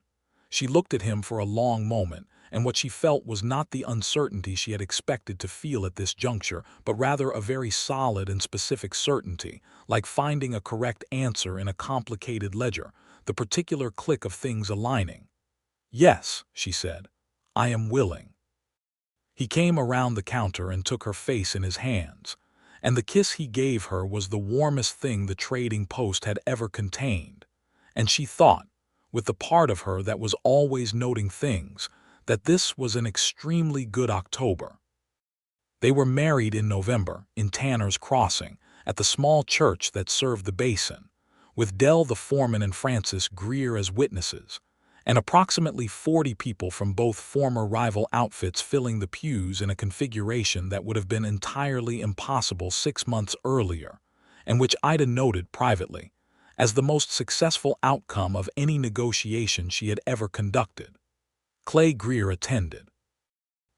She looked at him for a long moment, and what she felt was not the uncertainty she had expected to feel at this juncture, but rather a very solid and specific certainty, like finding a correct answer in a complicated ledger, the particular click of things aligning. Yes, she said, I am willing. He came around the counter and took her face in his hands, and the kiss he gave her was the warmest thing the trading post had ever contained, and she thought, with the part of her that was always noting things, that this was an extremely good October. They were married in November, in Tanner's Crossing, at the small church that served the basin, with Dell the foreman and Francis Greer as witnesses, and approximately 40 people from both former rival outfits filling the pews in a configuration that would have been entirely impossible 6 months earlier, and which Ida noted privately as the most successful outcome of any negotiation she had ever conducted. Clay Greer attended.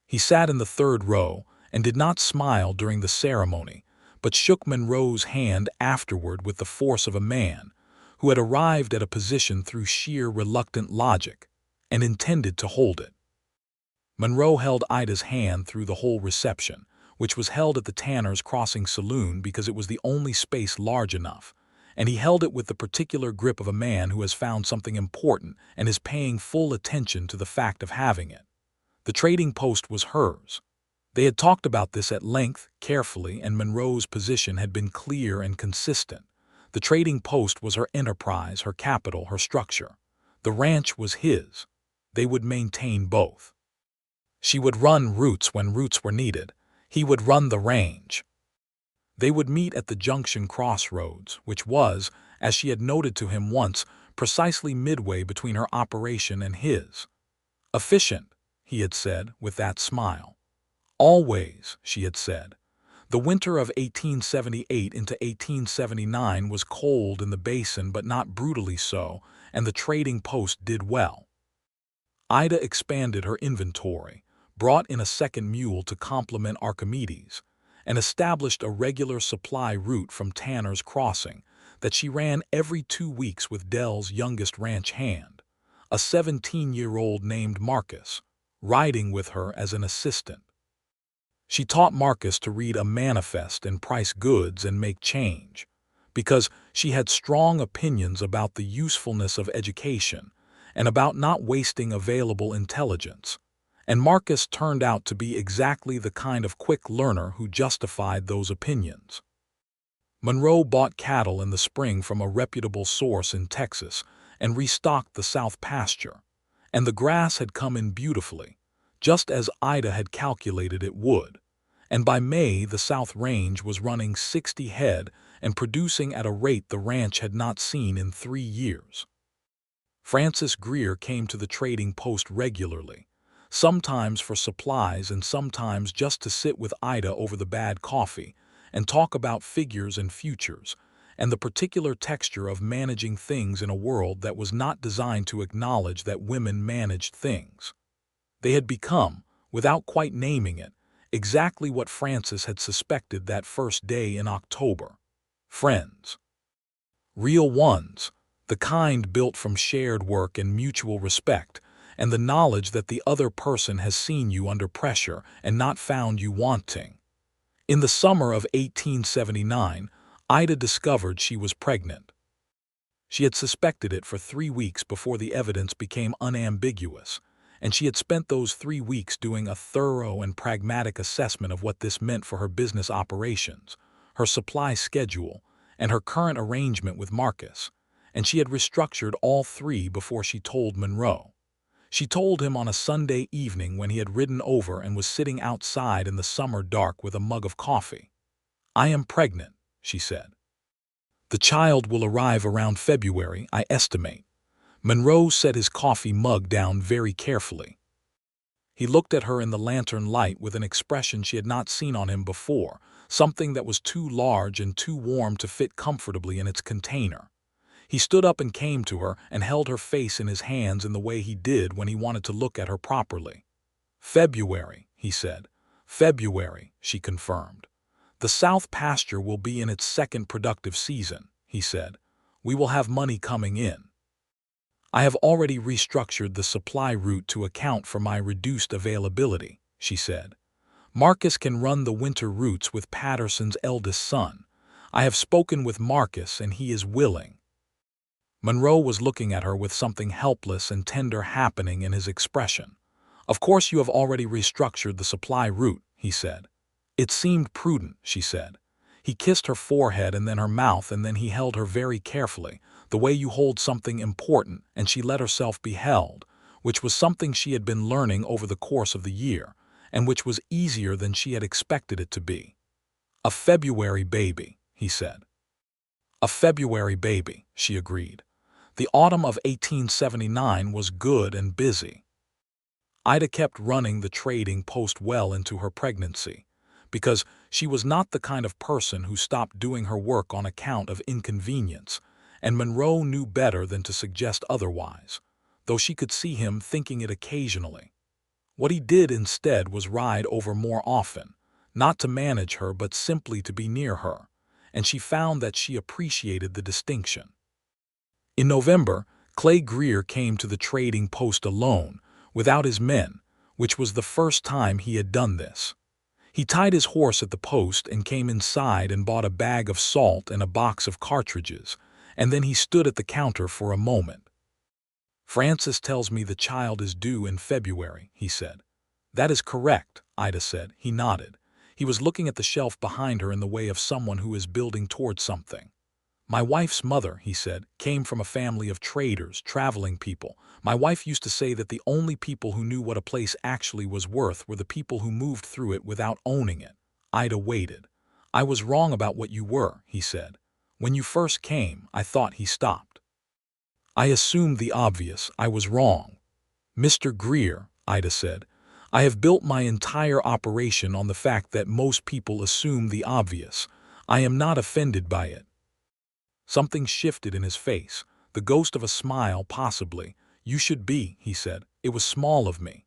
He sat in the third row and did not smile during the ceremony, but shook Monroe's hand afterward with the force of a man who had arrived at a position through sheer reluctant logic and intended to hold it. Monroe held Ida's hand through the whole reception, which was held at the Tanner's Crossing Saloon because it was the only space large enough, and he held it with the particular grip of a man who has found something important and is paying full attention to the fact of having it. The trading post was hers. They had talked about this at length, carefully, and Monroe's position had been clear and consistent. The trading post was her enterprise, her capital, her structure. The ranch was his. They would maintain both. She would run routes when routes were needed. He would run the range. They would meet at the junction crossroads, which was, as she had noted to him once, precisely midway between her operation and his. Efficient, he had said, with that smile. Always, she had said. The winter of 1878 into 1879 was cold in the basin, but not brutally so, and the trading post did well. Ida expanded her inventory, brought in a second mule to complement Archimedes, and established a regular supply route from Tanner's Crossing that she ran every 2 weeks with Dell's youngest ranch hand, a 17-year-old named Marcus, riding with her as an assistant. She taught Marcus to read a manifest and price goods and make change, because she had strong opinions about the usefulness of education and about not wasting available intelligence, and Marcus turned out to be exactly the kind of quick learner who justified those opinions. Monroe bought cattle in the spring from a reputable source in Texas and restocked the south pasture, and the grass had come in beautifully, just as Ida had calculated it would, and by May the South Range was running 60 head and producing at a rate the ranch had not seen in 3 years. Francis Greer came to the trading post regularly, sometimes for supplies and sometimes just to sit with Ida over the bad coffee and talk about figures and futures and the particular texture of managing things in a world that was not designed to acknowledge that women managed things. They had become, without quite naming it, exactly what Francis had suspected that first day in October. Friends. Real ones, the kind built from shared work and mutual respect, and the knowledge that the other person has seen you under pressure and not found you wanting. In the summer of 1879, Ida discovered she was pregnant. She had suspected it for 3 weeks before the evidence became unambiguous, and she had spent those 3 weeks doing a thorough and pragmatic assessment of what this meant for her business operations, her supply schedule, and her current arrangement with Marcus, and she had restructured all 3 before she told Monroe. She told him on a Sunday evening when he had ridden over and was sitting outside in the summer dark with a mug of coffee. "I am pregnant," she said. "The child will arrive around February, I estimate." Monroe set his coffee mug down very carefully. He looked at her in the lantern light with an expression she had not seen on him before, something that was too large and too warm to fit comfortably in its container. He stood up and came to her and held her face in his hands in the way he did when he wanted to look at her properly. "February," he said. "February," she confirmed. "The south pasture will be in its second productive season," he said. "We will have money coming in. I have already restructured the supply route to account for my reduced availability," she said. "Marcus can run the winter routes with Patterson's eldest son. I have spoken with Marcus and he is willing." Monroe was looking at her with something helpless and tender happening in his expression. "Of course you have already restructured the supply route," he said. "It seemed prudent," she said. He kissed her forehead and then her mouth, and then he held her very carefully, the way you hold something important, and she let herself be held, which was something she had been learning over the course of the year, and which was easier than she had expected it to be. "A February baby," he said. "A February baby," she agreed. The autumn of 1879 was good and busy. Ida kept running the trading post well into her pregnancy, because she was not the kind of person who stopped doing her work on account of inconvenience, and Monroe knew better than to suggest otherwise, though she could see him thinking it occasionally. What he did instead was ride over more often, not to manage her but simply to be near her, and she found that she appreciated the distinction. In November, Clay Greer came to the trading post alone, without his men, which was the first time he had done this. He tied his horse at the post and came inside and bought a bag of salt and a box of cartridges, and then he stood at the counter for a moment. "Francis tells me the child is due in February," he said. "That is correct," Ida said. He nodded. He was looking at the shelf behind her in the way of someone who is building toward something. My wife's mother, he said, came from a family of traders, traveling people. My wife used to say that the only people who knew what a place actually was worth were the people who moved through it without owning it. Ida waited. I was wrong about what you were, he said. When you first came, I thought. He stopped. I assumed the obvious. I was wrong. Mr. Greer, Ida said, I have built my entire operation on the fact that most people assume the obvious. I am not offended by it. Something shifted in his face, the ghost of a smile possibly. You should be, he said. It was small of me.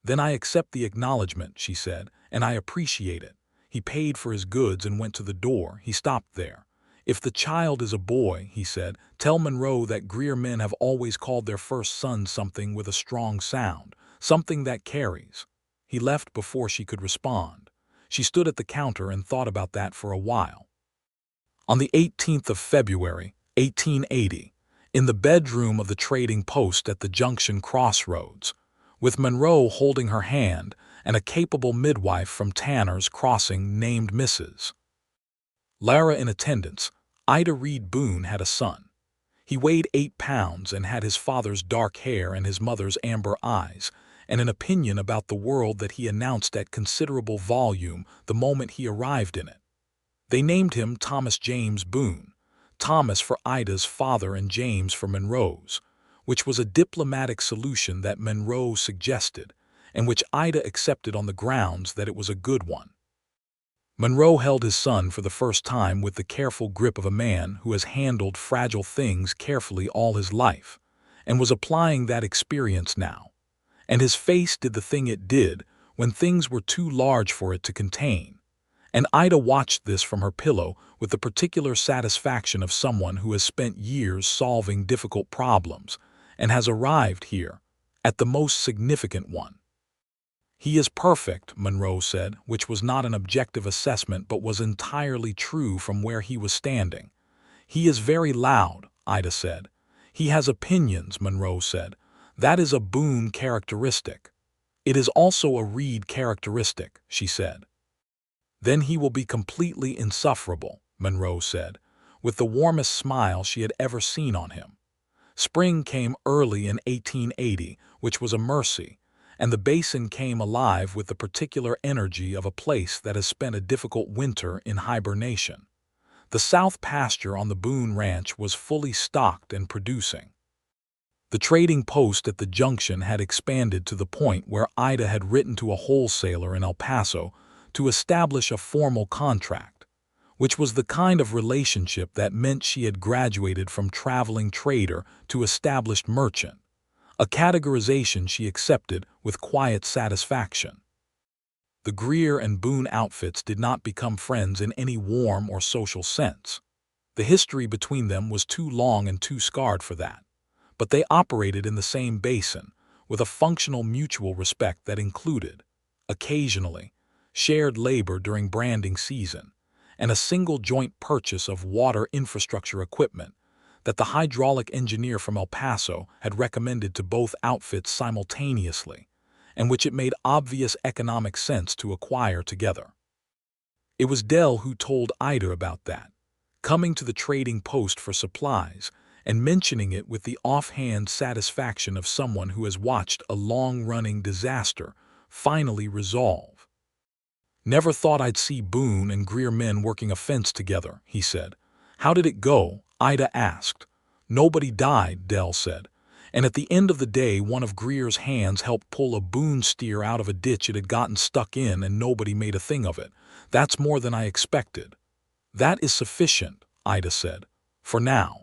Then I accept the acknowledgement, she said, and I appreciate it. He paid for his goods and went to the door. He stopped there. If the child is a boy, he said, tell Monroe that Greer men have always called their first son something with a strong sound, something that carries. He left before she could respond. She stood at the counter and thought about that for a while. On the 18th of February, 1880, in the bedroom of the trading post at the Junction Crossroads, with Monroe holding her hand and a capable midwife from Tanner's Crossing named Mrs. Lara in attendance, Ida Reed Boone had a son. He weighed 8 pounds and had his father's dark hair and his mother's amber eyes, and an opinion about the world that he announced at considerable volume the moment he arrived in it. They named him Thomas James Boone, Thomas for Ida's father and James for Monroe's, which was a diplomatic solution that Monroe suggested, and which Ida accepted on the grounds that it was a good one. Monroe held his son for the first time with the careful grip of a man who has handled fragile things carefully all his life, and was applying that experience now. And his face did the thing it did when things were too large for it to contain. And Ida watched this from her pillow with the particular satisfaction of someone who has spent years solving difficult problems and has arrived here at the most significant one. He is perfect, Monroe said, which was not an objective assessment but was entirely true from where he was standing. He is very loud, Ida said. He has opinions, Monroe said. That is a Boone characteristic. It is also a Reed characteristic, she said. Then he will be completely insufferable, Monroe said, with the warmest smile she had ever seen on him. Spring came early in 1880, which was a mercy, and the basin came alive with the particular energy of a place that has spent a difficult winter in hibernation. The south pasture on the Boone ranch was fully stocked and producing. The trading post at the junction had expanded to the point where Ida had written to a wholesaler in El Paso to establish a formal contract, which was the kind of relationship that meant she had graduated from traveling trader to established merchant, a categorization she accepted with quiet satisfaction. The Greer and Boone outfits did not become friends in any warm or social sense. The history between them was too long and too scarred for that. But they operated in the same basin, with a functional mutual respect that included, occasionally, shared labor during branding season, and a single joint purchase of water infrastructure equipment that the hydraulic engineer from El Paso had recommended to both outfits simultaneously, and which it made obvious economic sense to acquire together. It was Dell who told Ida about that, coming to the trading post for supplies and mentioning it with the offhand satisfaction of someone who has watched a long-running disaster finally resolve. Never thought I'd see Boone and Greer men working a fence together, he said. How did it go? Ida asked. Nobody died, Dell said. And at the end of the day, one of Greer's hands helped pull a Boone steer out of a ditch it had gotten stuck in and nobody made a thing of it. That's more than I expected. That is sufficient, Ida said, for now.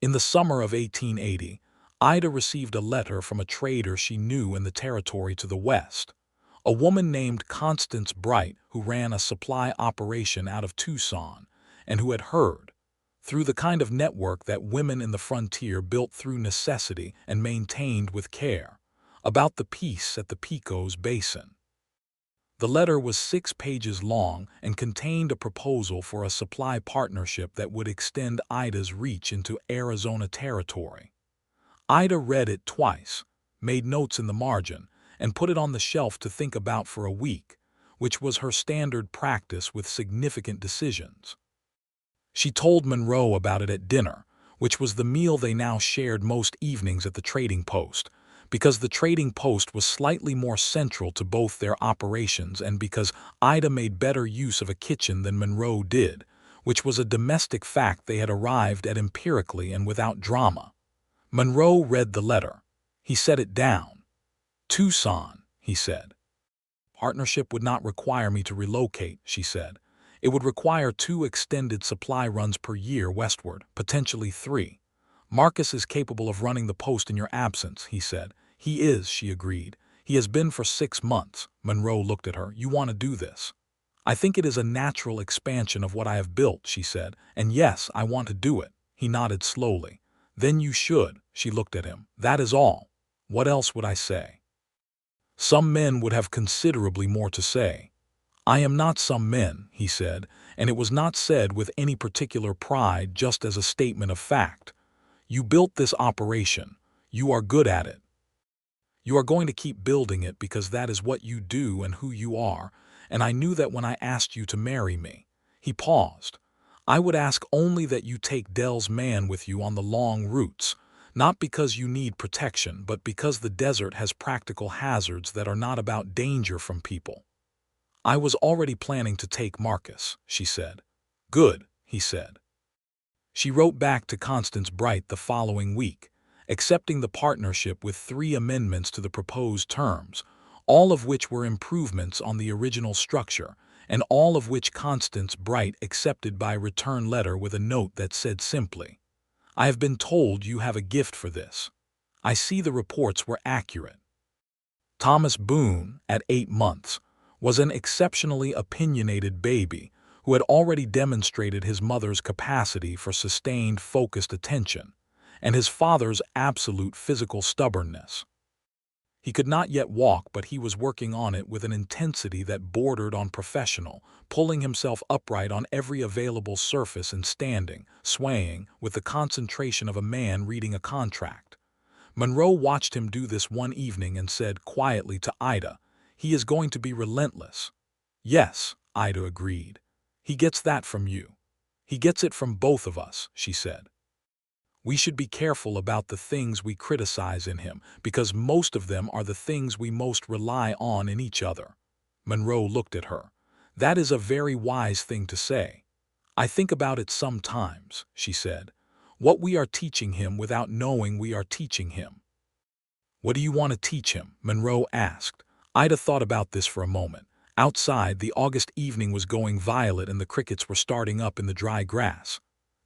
In the summer of 1880, Ida received a letter from a trader she knew in the territory to the west, a woman named Constance Bright who ran a supply operation out of Tucson and who had heard, through the kind of network that women in the frontier built through necessity and maintained with care, about the peace at the Pecos Basin. The letter was 6 pages long and contained a proposal for a supply partnership that would extend Ida's reach into Arizona territory. Ida read it twice, made notes in the margin, and put it on the shelf to think about for a week, which was her standard practice with significant decisions. She told Monroe about it at dinner, which was the meal they now shared most evenings at the trading post, because the trading post was slightly more central to both their operations and because Ida made better use of a kitchen than Monroe did, which was a domestic fact they had arrived at empirically and without drama. Monroe read the letter. He set it down. "Tucson," he said. "Partnership would not require me to relocate," she said. "It would require 2 extended supply runs per year westward, potentially 3. Marcus is capable of running the post in your absence," he said. "He is," she agreed. "He has been for 6 months." Monroe looked at her. "You want to do this?" "I think it is a natural expansion of what I have built," she said. "And yes, I want to do it." He nodded slowly. "Then you should." She looked at him. "That is all. What else would I say?" Some men would have considerably more to say. "I am not some men," he said, and it was not said with any particular pride, just as a statement of fact. "You built this operation. You are good at it. You are going to keep building it because that is what you do and who you are, and I knew that when I asked you to marry me." He paused. "I would ask only that you take Dell's man with you on the long routes, not because you need protection, but because the desert has practical hazards that are not about danger from people." "I was already planning to take Marcus," she said. "Good," he said. She wrote back to Constance Bright the following week, accepting the partnership with 3 amendments to the proposed terms, all of which were improvements on the original structure, and all of which Constance Bright accepted by return letter with a note that said simply, "I have been told you have a gift for this. I see the reports were accurate." Thomas Boone, at 8 months, was an exceptionally opinionated baby who had already demonstrated his mother's capacity for sustained, focused attention, and his father's absolute physical stubbornness. He could not yet walk, but he was working on it with an intensity that bordered on professional, pulling himself upright on every available surface and standing, swaying, with the concentration of a man reading a contract. Monroe watched him do this one evening and said quietly to Ida, "He is going to be relentless." "Yes," Ida agreed. "He gets that from you." "He gets it from both of us," she said. "We should be careful about the things we criticize in him, because most of them are the things we most rely on in each other." Monroe looked at her. "That is a very wise thing to say. I think about it sometimes," she said. "What we are teaching him without knowing we are teaching him." "What do you want to teach him?" Monroe asked. Ida thought about this for a moment. Outside, the August evening was going violet and the crickets were starting up in the dry grass.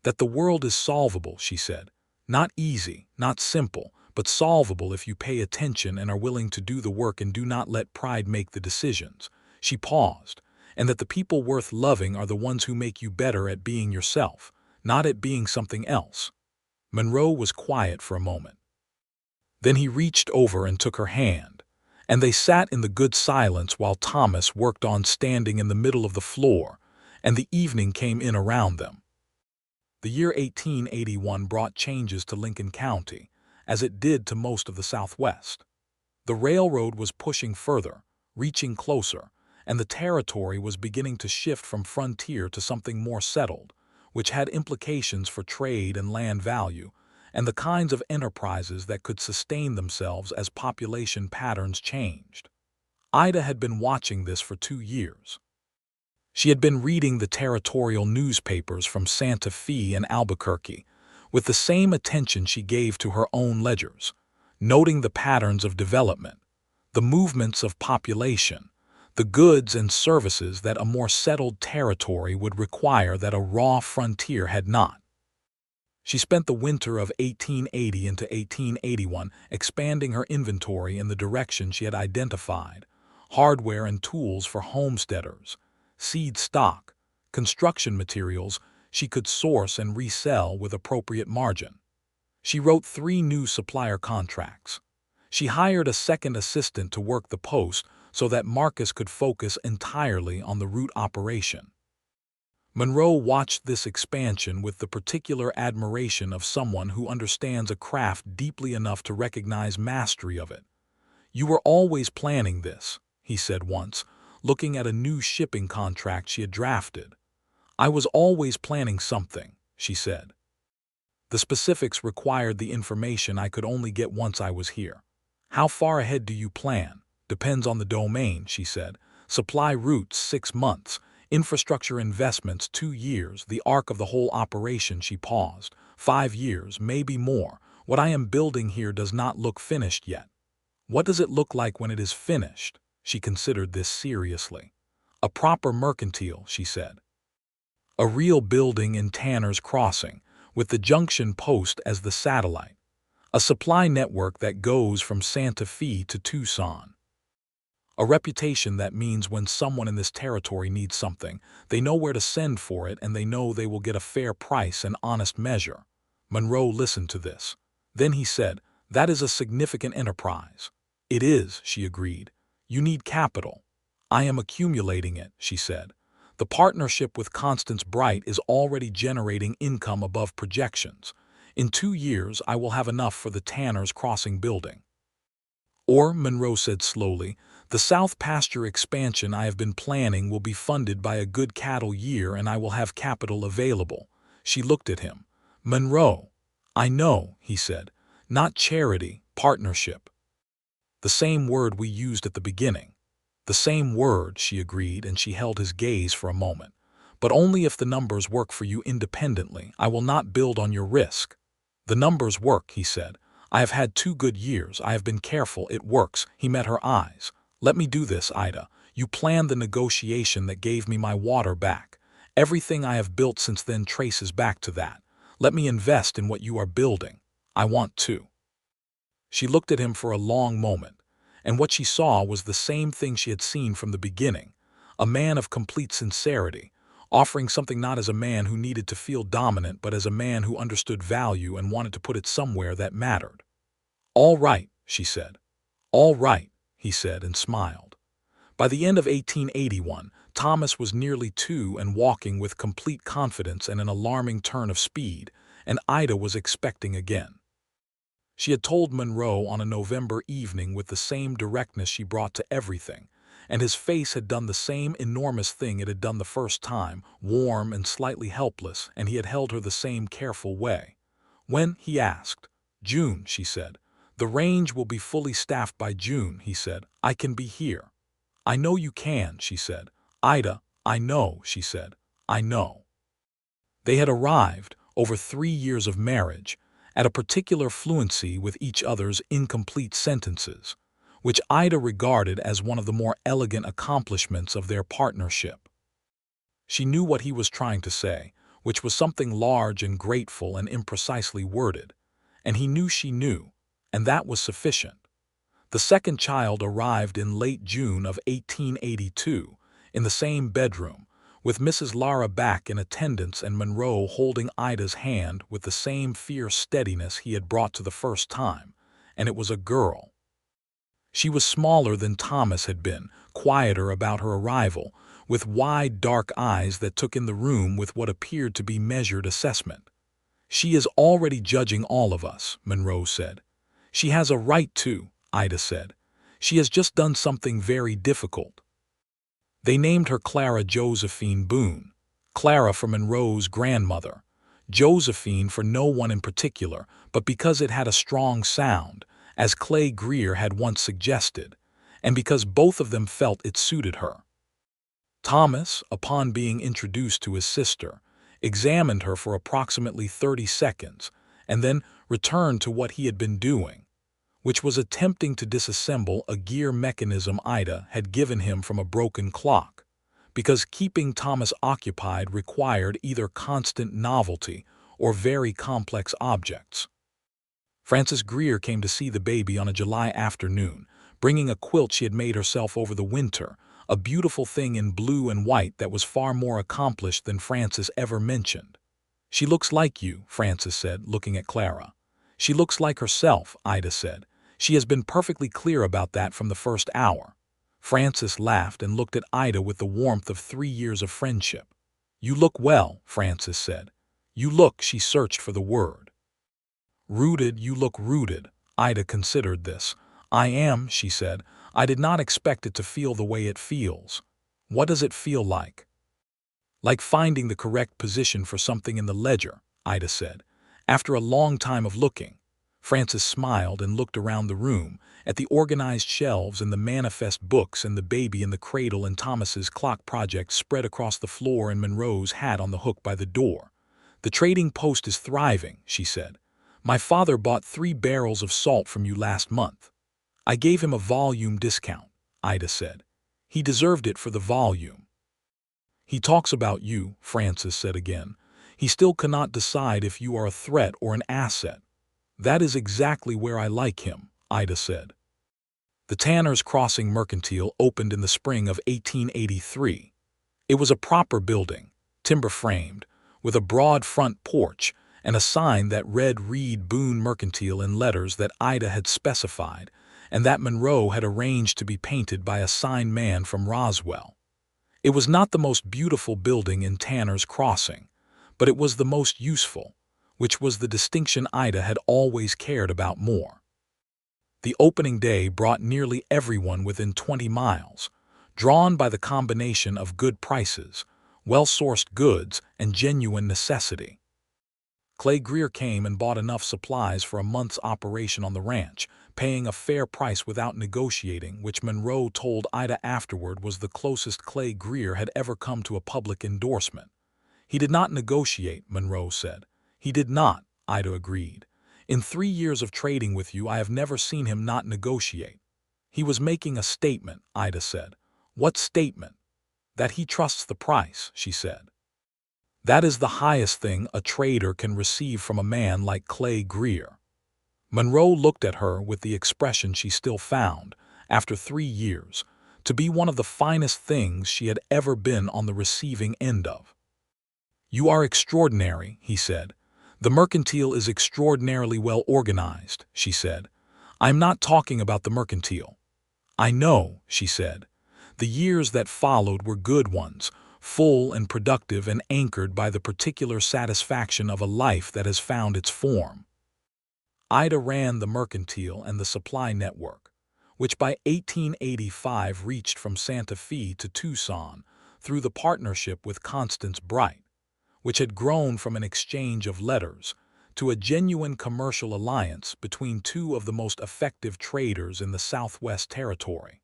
"That the world is solvable," she said. "Not easy, not simple, but solvable if you pay attention and are willing to do the work and do not let pride make the decisions." She paused. "And that the people worth loving are the ones who make you better at being yourself, not at being something else." Monroe was quiet for a moment. Then he reached over and took her hand, and they sat in the good silence while Thomas worked on standing in the middle of the floor, and the evening came in around them. The year 1881 brought changes to Lincoln County, as it did to most of the Southwest. The railroad was pushing further, reaching closer, and the territory was beginning to shift from frontier to something more settled, which had implications for trade and land value, and the kinds of enterprises that could sustain themselves as population patterns changed. Ida had been watching this for 2 years. She had been reading the territorial newspapers from Santa Fe and Albuquerque with the same attention she gave to her own ledgers, noting the patterns of development, the movements of population, the goods and services that a more settled territory would require that a raw frontier had not. She spent the winter of 1880 into 1881 expanding her inventory in the direction she had identified: hardware and tools for homesteaders, seed stock, construction materials she could source and resell with appropriate margin. She wrote 3 new supplier contracts. She hired a second assistant to work the post so that Marcus could focus entirely on the route operation. Monroe watched this expansion with the particular admiration of someone who understands a craft deeply enough to recognize mastery of it. "You were always planning this," he said once, looking at a new shipping contract she had drafted. I was always planning something, she said. The specifics required the information I could only get once I was here. How far ahead do you plan? Depends on the domain, she said. Supply routes 6 months, infrastructure investments 2 years, the arc of the whole operation, she paused. 5 years, maybe more. What I am building here does not look finished yet. What does it look like when it is finished? She considered this seriously. A proper mercantile, she said. A real building in Tanner's Crossing, with the junction post as the satellite. A supply network that goes from Santa Fe to Tucson. A reputation that means when someone in this territory needs something, they know where to send for it and they know they will get a fair price and honest measure. Monroe listened to this. Then he said, "That is a significant enterprise." "It is," she agreed. "You need capital." "I am accumulating it," she said. "The partnership with Constance Bright is already generating income above projections. In 2 years, I will have enough for the Tanner's Crossing building." Or, Monroe said slowly, "the South Pasture expansion I have been planning will be funded by a good cattle year and I will have capital available." She looked at him. "Monroe." "I know," he said. "Not charity, partnership." "The same word we used at the beginning." "The same word," she agreed, and she held his gaze for a moment. "But only if the numbers work for you independently. I will not build on your risk." "The numbers work," he said. "I have had 2 good years. I have been careful. It works." He met her eyes. "Let me do this, Ida. You planned the negotiation that gave me my water back. Everything I have built since then traces back to that. Let me invest in what you are building. I want to." She looked at him for a long moment, and what she saw was the same thing she had seen from the beginning. A man of complete sincerity, offering something not as a man who needed to feel dominant but as a man who understood value and wanted to put it somewhere that mattered. "All right," she said. "All right," he said and smiled. By the end of 1881, Thomas was nearly 2 and walking with complete confidence and an alarming turn of speed, and Ida was expecting again. She had told Monroe on a November evening with the same directness she brought to everything, and his face had done the same enormous thing it had done the first time, warm and slightly helpless, and he had held her the same careful way. "When?" he asked. "June," she said. "The range will be fully staffed by June," he said. "I can be here." "I know you can," she said. "Ida, I know," she said. "I know." They had arrived, over 3 years of marriage, at a particular fluency with each other's incomplete sentences, which Ida regarded as one of the more elegant accomplishments of their partnership. She knew what he was trying to say, which was something large and grateful and imprecisely worded, and he knew she knew, and that was sufficient. The second child arrived in late June of 1882, in the same bedroom, with Mrs. Lara back in attendance and Monroe holding Ida's hand with the same fierce steadiness he had brought to the first time, and it was a girl. She was smaller than Thomas had been, quieter about her arrival, with wide dark eyes that took in the room with what appeared to be measured assessment. "She is already judging all of us," Monroe said. "She has a right to," Ida said. "She has just done something very difficult." They named her Clara Josephine Boone. Clara for Monroe's grandmother. Josephine for no one in particular, but because it had a strong sound, as Clay Greer had once suggested, and because both of them felt it suited her. Thomas, upon being introduced to his sister, examined her for approximately 30 seconds, and then returned to what he had been doing, which was attempting to disassemble a gear mechanism Ida had given him from a broken clock, because keeping Thomas occupied required either constant novelty or very complex objects. Frances Greer came to see the baby on a July afternoon, bringing a quilt she had made herself over the winter, a beautiful thing in blue and white that was far more accomplished than Frances ever mentioned. "She looks like you," Frances said, looking at Clara. "She looks like herself," Ida said. "She has been perfectly clear about that from the first hour." Frances laughed and looked at Ida with the warmth of 3 years of friendship. "You look well," Frances said. "You look," she searched for the word. "Rooted, you look rooted." Ida considered this. "I am," she said. "I did not expect it to feel the way it feels." "What does it feel like?" Like finding the correct position for something in the ledger, Ida said. After a long time of looking, Francis smiled and looked around the room, at the organized shelves and the manifest books and the baby in the cradle and Thomas's clock project spread across the floor and Monroe's hat on the hook by the door. "The trading post is thriving," she said. "My father bought 3 barrels of salt from you last month." "I gave him a volume discount," Ida said. "He deserved it for the volume." "He talks about you," Francis said again. "He still cannot decide if you are a threat or an asset." "That is exactly where I like him," Ida said. The Tanner's Crossing Mercantile opened in the spring of 1883. It was a proper building, timber-framed, with a broad front porch and a sign that read Reed Boone Mercantile in letters that Ida had specified and that Monroe had arranged to be painted by a sign man from Roswell. It was not the most beautiful building in Tanner's Crossing, but it was the most useful, which was the distinction Ida had always cared about more. The opening day brought nearly everyone within 20 miles, drawn by the combination of good prices, well-sourced goods, and genuine necessity. Clay Greer came and bought enough supplies for a month's operation on the ranch, paying a fair price without negotiating, which Monroe told Ida afterward was the closest Clay Greer had ever come to a public endorsement. "He did not negotiate," Monroe said. "He did not," Ida agreed. "In 3 years of trading with you, I have never seen him not negotiate." "He was making a statement," Ida said. "What statement?" "That he trusts the price," she said. "That is the highest thing a trader can receive from a man like Clay Greer." Monroe looked at her with the expression she still found, after 3 years, to be one of the finest things she had ever been on the receiving end of. "You are extraordinary," he said. "The mercantile is extraordinarily well organized," she said. "I am not talking about the mercantile." "I know," she said. "The years that followed were good ones, full and productive and anchored by the particular satisfaction of a life that has found its form." Ida ran the mercantile and the supply network, which by 1885 reached from Santa Fe to Tucson through the partnership with Constance Bright, which had grown from an exchange of letters to a genuine commercial alliance between 2 of the most effective traders in the Southwest Territory.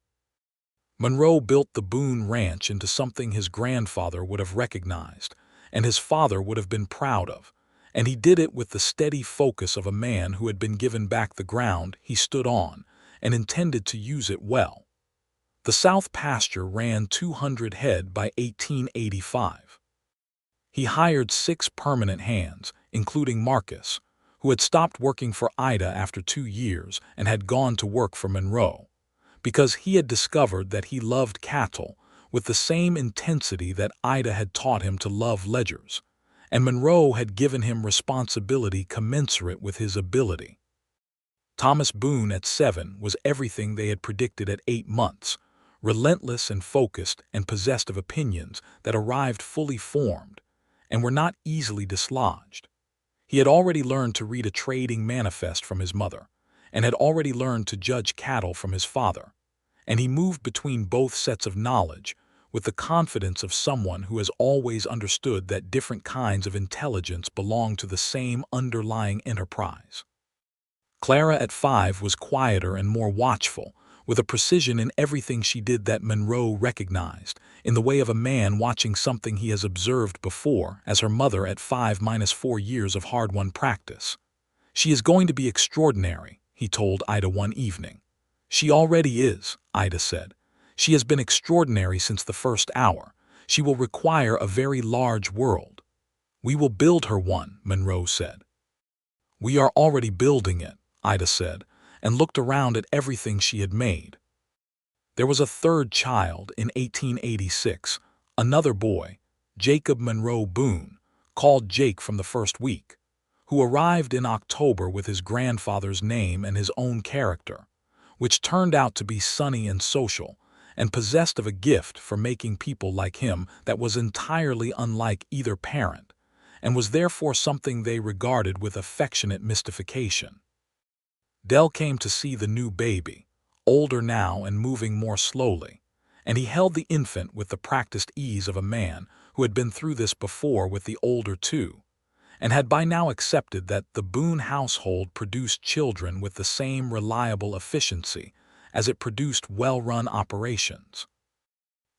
Monroe built the Boone Ranch into something his grandfather would have recognized and his father would have been proud of, and he did it with the steady focus of a man who had been given back the ground he stood on and intended to use it well. The South pasture ran 200 head by 1885. He hired 6 permanent hands, including Marcus, who had stopped working for Ida after 2 years and had gone to work for Monroe, because he had discovered that he loved cattle with the same intensity that Ida had taught him to love ledgers, and Monroe had given him responsibility commensurate with his ability. Thomas Boone at 7 was everything they had predicted at 8 months, relentless and focused and possessed of opinions that arrived fully formed and were not easily dislodged. He had already learned to read a trading manifest from his mother, and had already learned to judge cattle from his father, and he moved between both sets of knowledge with the confidence of someone who has always understood that different kinds of intelligence belong to the same underlying enterprise. Clara at 5 was quieter and more watchful, with a precision in everything she did that Monroe recognized, in the way of a man watching something he has observed before, as her mother at 5-4 years of hard-won practice. "She is going to be extraordinary," he told Ida one evening. "She already is," Ida said. "She has been extraordinary since the first hour. She will require a very large world." "We will build her one," Monroe said. "We are already building it," Ida said, and looked around at everything she had made. There was a 3rd child in 1886, another boy, Jacob Monroe Boone, called Jake from the first week, who arrived in October with his grandfather's name and his own character, which turned out to be sunny and social, and possessed of a gift for making people like him that was entirely unlike either parent, and was therefore something they regarded with affectionate mystification. Dell came to see the new baby, older now and moving more slowly, and he held the infant with the practiced ease of a man who had been through this before with the older two, and had by now accepted that the Boone household produced children with the same reliable efficiency as it produced well-run operations.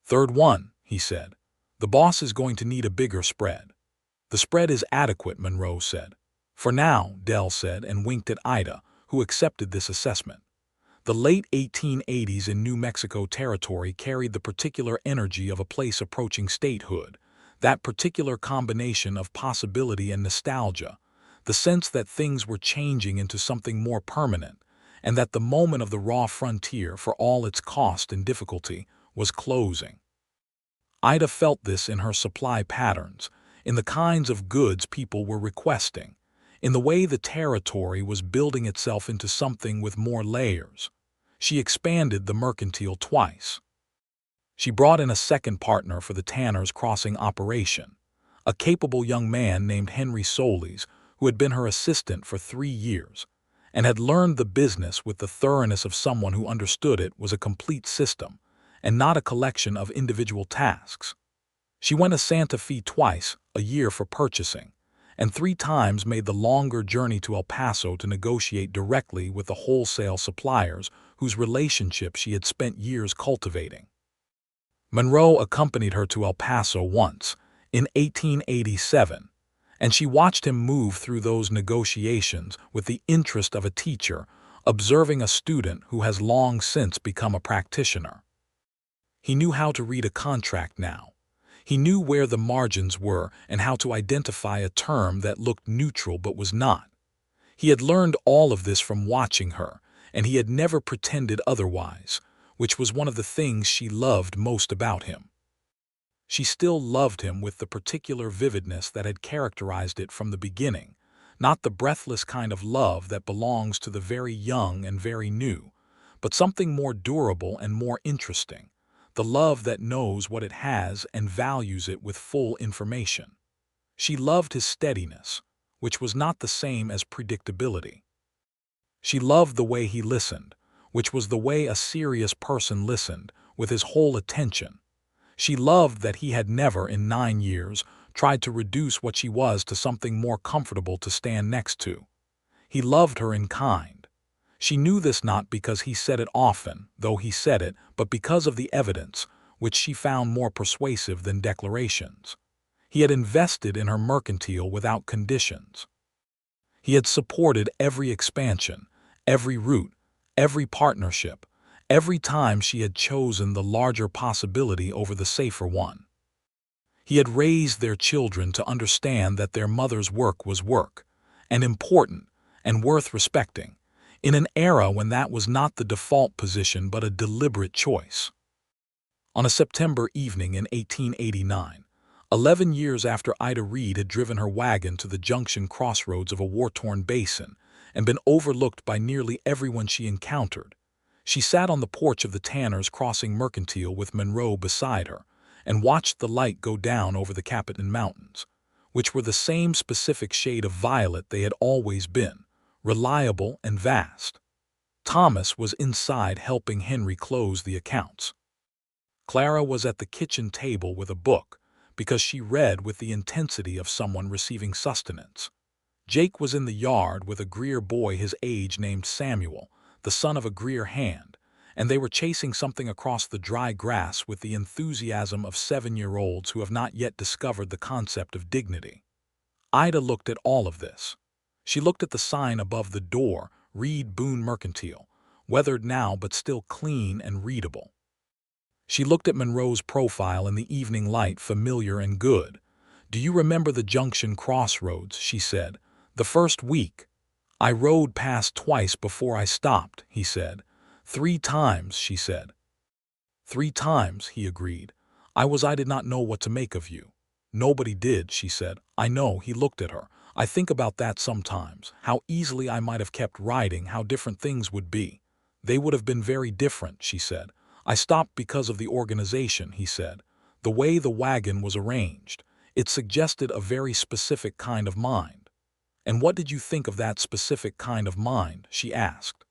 "Third one," he said. "The boss is going to need a bigger spread." "The spread is adequate," Monroe said. "For now," Dell said, and winked at Ida, who accepted this assessment. The late 1880s in New Mexico Territory carried the particular energy of a place approaching statehood, that particular combination of possibility and nostalgia, the sense that things were changing into something more permanent, and that the moment of the raw frontier, for all its cost and difficulty, was closing. Ida felt this in her supply patterns, in the kinds of goods people were requesting, in the way the territory was building itself into something with more layers. She expanded the mercantile twice. She brought in a second partner for the Tanner's Crossing operation, a capable young man named Henry Solis, who had been her assistant for 3 years, and had learned the business with the thoroughness of someone who understood it was a complete system, and not a collection of individual tasks. She went to Santa Fe twice a year for purchasing, and 3 times made the longer journey to El Paso to negotiate directly with the wholesale suppliers whose relationship she had spent years cultivating. Monroe accompanied her to El Paso once, in 1887, and she watched him move through those negotiations with the interest of a teacher observing a student who has long since become a practitioner. He knew how to read a contract now. He knew where the margins were and how to identify a term that looked neutral but was not. He had learned all of this from watching her, and he had never pretended otherwise, which was one of the things she loved most about him. She still loved him with the particular vividness that had characterized it from the beginning, not the breathless kind of love that belongs to the very young and very new, but something more durable and more interesting, the love that knows what it has and values it with full information. She loved his steadiness, which was not the same as predictability. She loved the way he listened, which was the way a serious person listened, with his whole attention. She loved that he had never, in 9 years, tried to reduce what she was to something more comfortable to stand next to. He loved her in kind. She knew this not because he said it often, though he said it, but because of the evidence, which she found more persuasive than declarations. He had invested in her mercantile without conditions. He had supported every expansion, every route, every partnership, every time she had chosen the larger possibility over the safer one. He had raised their children to understand that their mother's work was work, and important, and worth respecting, in an era when that was not the default position but a deliberate choice. On a September evening in 1889, 11 years after Ida Reed had driven her wagon to the junction crossroads of a war-torn basin and been overlooked by nearly everyone she encountered, she sat on the porch of the Tanner's Crossing mercantile with Monroe beside her and watched the light go down over the Capitan Mountains, which were the same specific shade of violet they had always been, reliable and vast. Thomas was inside helping Henry close the accounts. Clara was at the kitchen table with a book, because she read with the intensity of someone receiving sustenance. Jake was in the yard with a Greer boy his age named Samuel, the son of a Greer hand, and they were chasing something across the dry grass with the enthusiasm of 7-year-olds who have not yet discovered the concept of dignity. Ida looked at all of this. She looked at the sign above the door, Reed Boone Mercantile, weathered now but still clean and readable. She looked at Monroe's profile in the evening light, familiar and good. "Do you remember the junction crossroads?" she said. "The first week. I rode past twice before I stopped," he said. "3 times, she said. 3 times, he agreed. I did not know what to make of you." "Nobody did," she said. "I know," he looked at her. "I think about that sometimes, how easily I might have kept riding, how different things would be." "They would have been very different," she said. "I stopped because of the organization," he said. "The way the wagon was arranged. It suggested a very specific kind of mind." "And what did you think of that specific kind of mind?" she asked.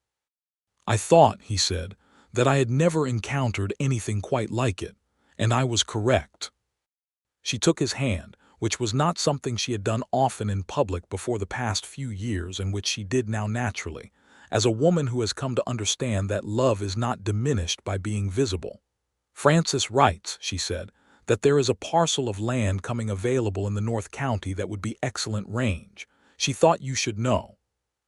"I thought," he said, that I had never encountered anything quite like it, and I was correct. She took his hand, which was not something she had done often in public before the past few years and which she did now naturally, as a woman who has come to understand that love is not diminished by being visible. Francis writes, she said, that there is a parcel of land coming available in the North County that would be excellent range. She thought you should know.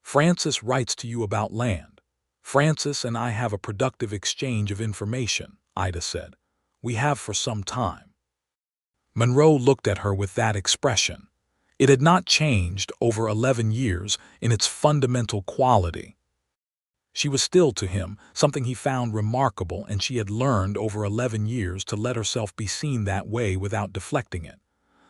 Francis writes to you about land. Francis and I have a productive exchange of information, Ida said. We have for some time. Monroe looked at her with that expression. It had not changed over 11 years in its fundamental quality. She was still to him something he found remarkable, and she had learned over 11 years to let herself be seen that way without deflecting it.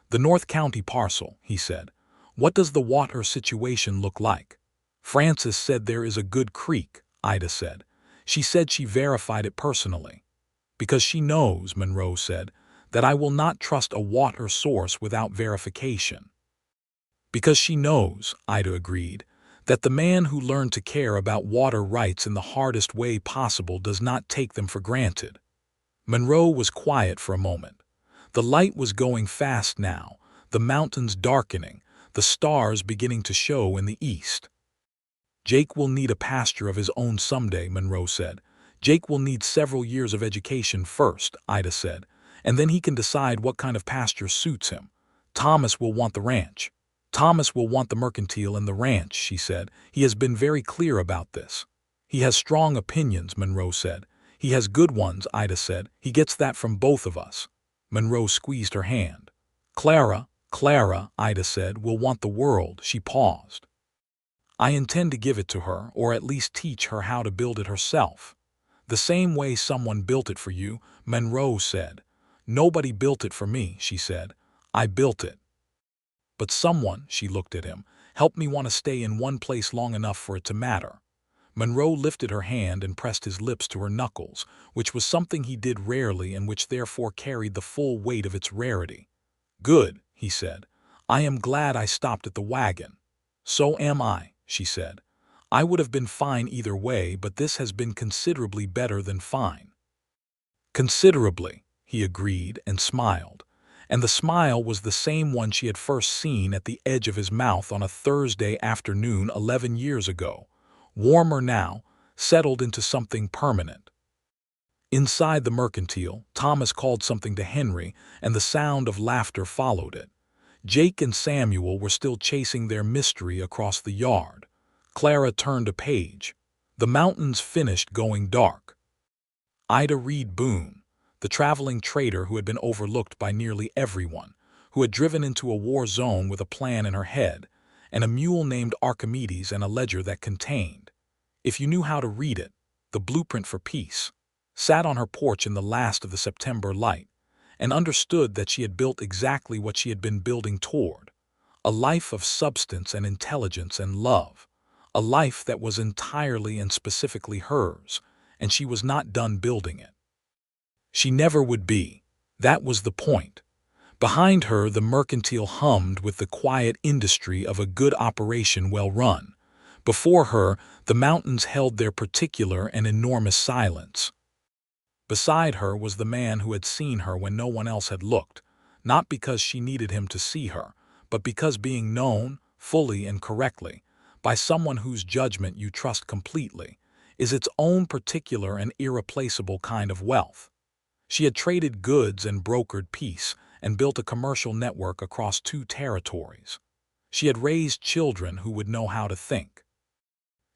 The North County parcel, he said. What does the water situation look like? Francis said there is a good creek, Ida said. She said she verified it personally. Because she knows, Monroe said, that I will not trust a water source without verification. Because she knows, Ida agreed, that the man who learned to care about water rights in the hardest way possible does not take them for granted. Monroe was quiet for a moment. The light was going fast now, the mountains darkening, the stars beginning to show in the east. Jake will need a pasture of his own someday, Monroe said. Jake will need several years of education first, Ida said, and then he can decide what kind of pasture suits him. Thomas will want the ranch. Thomas will want the mercantile and the ranch, she said. He has been very clear about this. He has strong opinions, Monroe said. He has good ones, Ida said. He gets that from both of us. Monroe squeezed her hand. Clara, Ida said, will want the world. She paused. I intend to give it to her, or at least teach her how to build it herself. The same way someone built it for you, Monroe said. Nobody built it for me, she said. I built it. But someone, she looked at him, helped me want to stay in one place long enough for it to matter. Monroe lifted her hand and pressed his lips to her knuckles, which was something he did rarely and which therefore carried the full weight of its rarity. Good, he said. I am glad I stopped at the wagon. So am I, she said. I would have been fine either way, but this has been considerably better than fine. Considerably, he agreed and smiled. And the smile was the same one she had first seen at the edge of his mouth on a Thursday afternoon 11 years ago, warmer now, settled into something permanent. Inside the mercantile, Thomas called something to Henry, and the sound of laughter followed it. Jake and Samuel were still chasing their mystery across the yard. Clara turned a page. The mountains finished going dark. Ida Boone, the traveling trader who had been overlooked by nearly everyone, who had driven into a war zone with a plan in her head, and a mule named Archimedes and a ledger that contained, if you knew how to read it, the blueprint for peace, sat on her porch in the last of the September light, and understood that she had built exactly what she had been building toward, a life of substance and intelligence and love, a life that was entirely and specifically hers, and she was not done building it. She never would be. That was the point. Behind her, the mercantile hummed with the quiet industry of a good operation well run. Before her, the mountains held their particular and enormous silence. Beside her was the man who had seen her when no one else had looked, not because she needed him to see her, but because being known, fully and correctly, by someone whose judgment you trust completely, is its own particular and irreplaceable kind of wealth. She had traded goods and brokered peace and built a commercial network across 2 territories. She had raised children who would know how to think.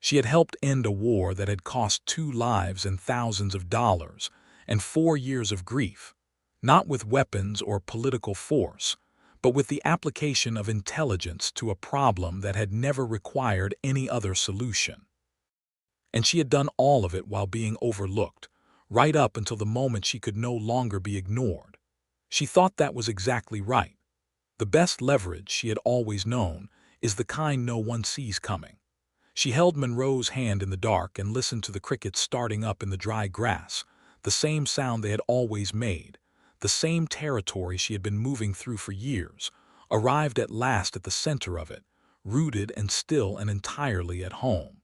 She had helped end a war that had cost 2 lives and thousands of dollars and 4 years of grief, not with weapons or political force, but with the application of intelligence to a problem that had never required any other solution. And she had done all of it while being overlooked, right up until the moment she could no longer be ignored. She thought that was exactly right. The best leverage, she had always known, is the kind no one sees coming. She held Monroe's hand in the dark and listened to the crickets starting up in the dry grass, the same sound they had always made, the same territory she had been moving through for years, arrived at last at the center of it, rooted and still and entirely at home.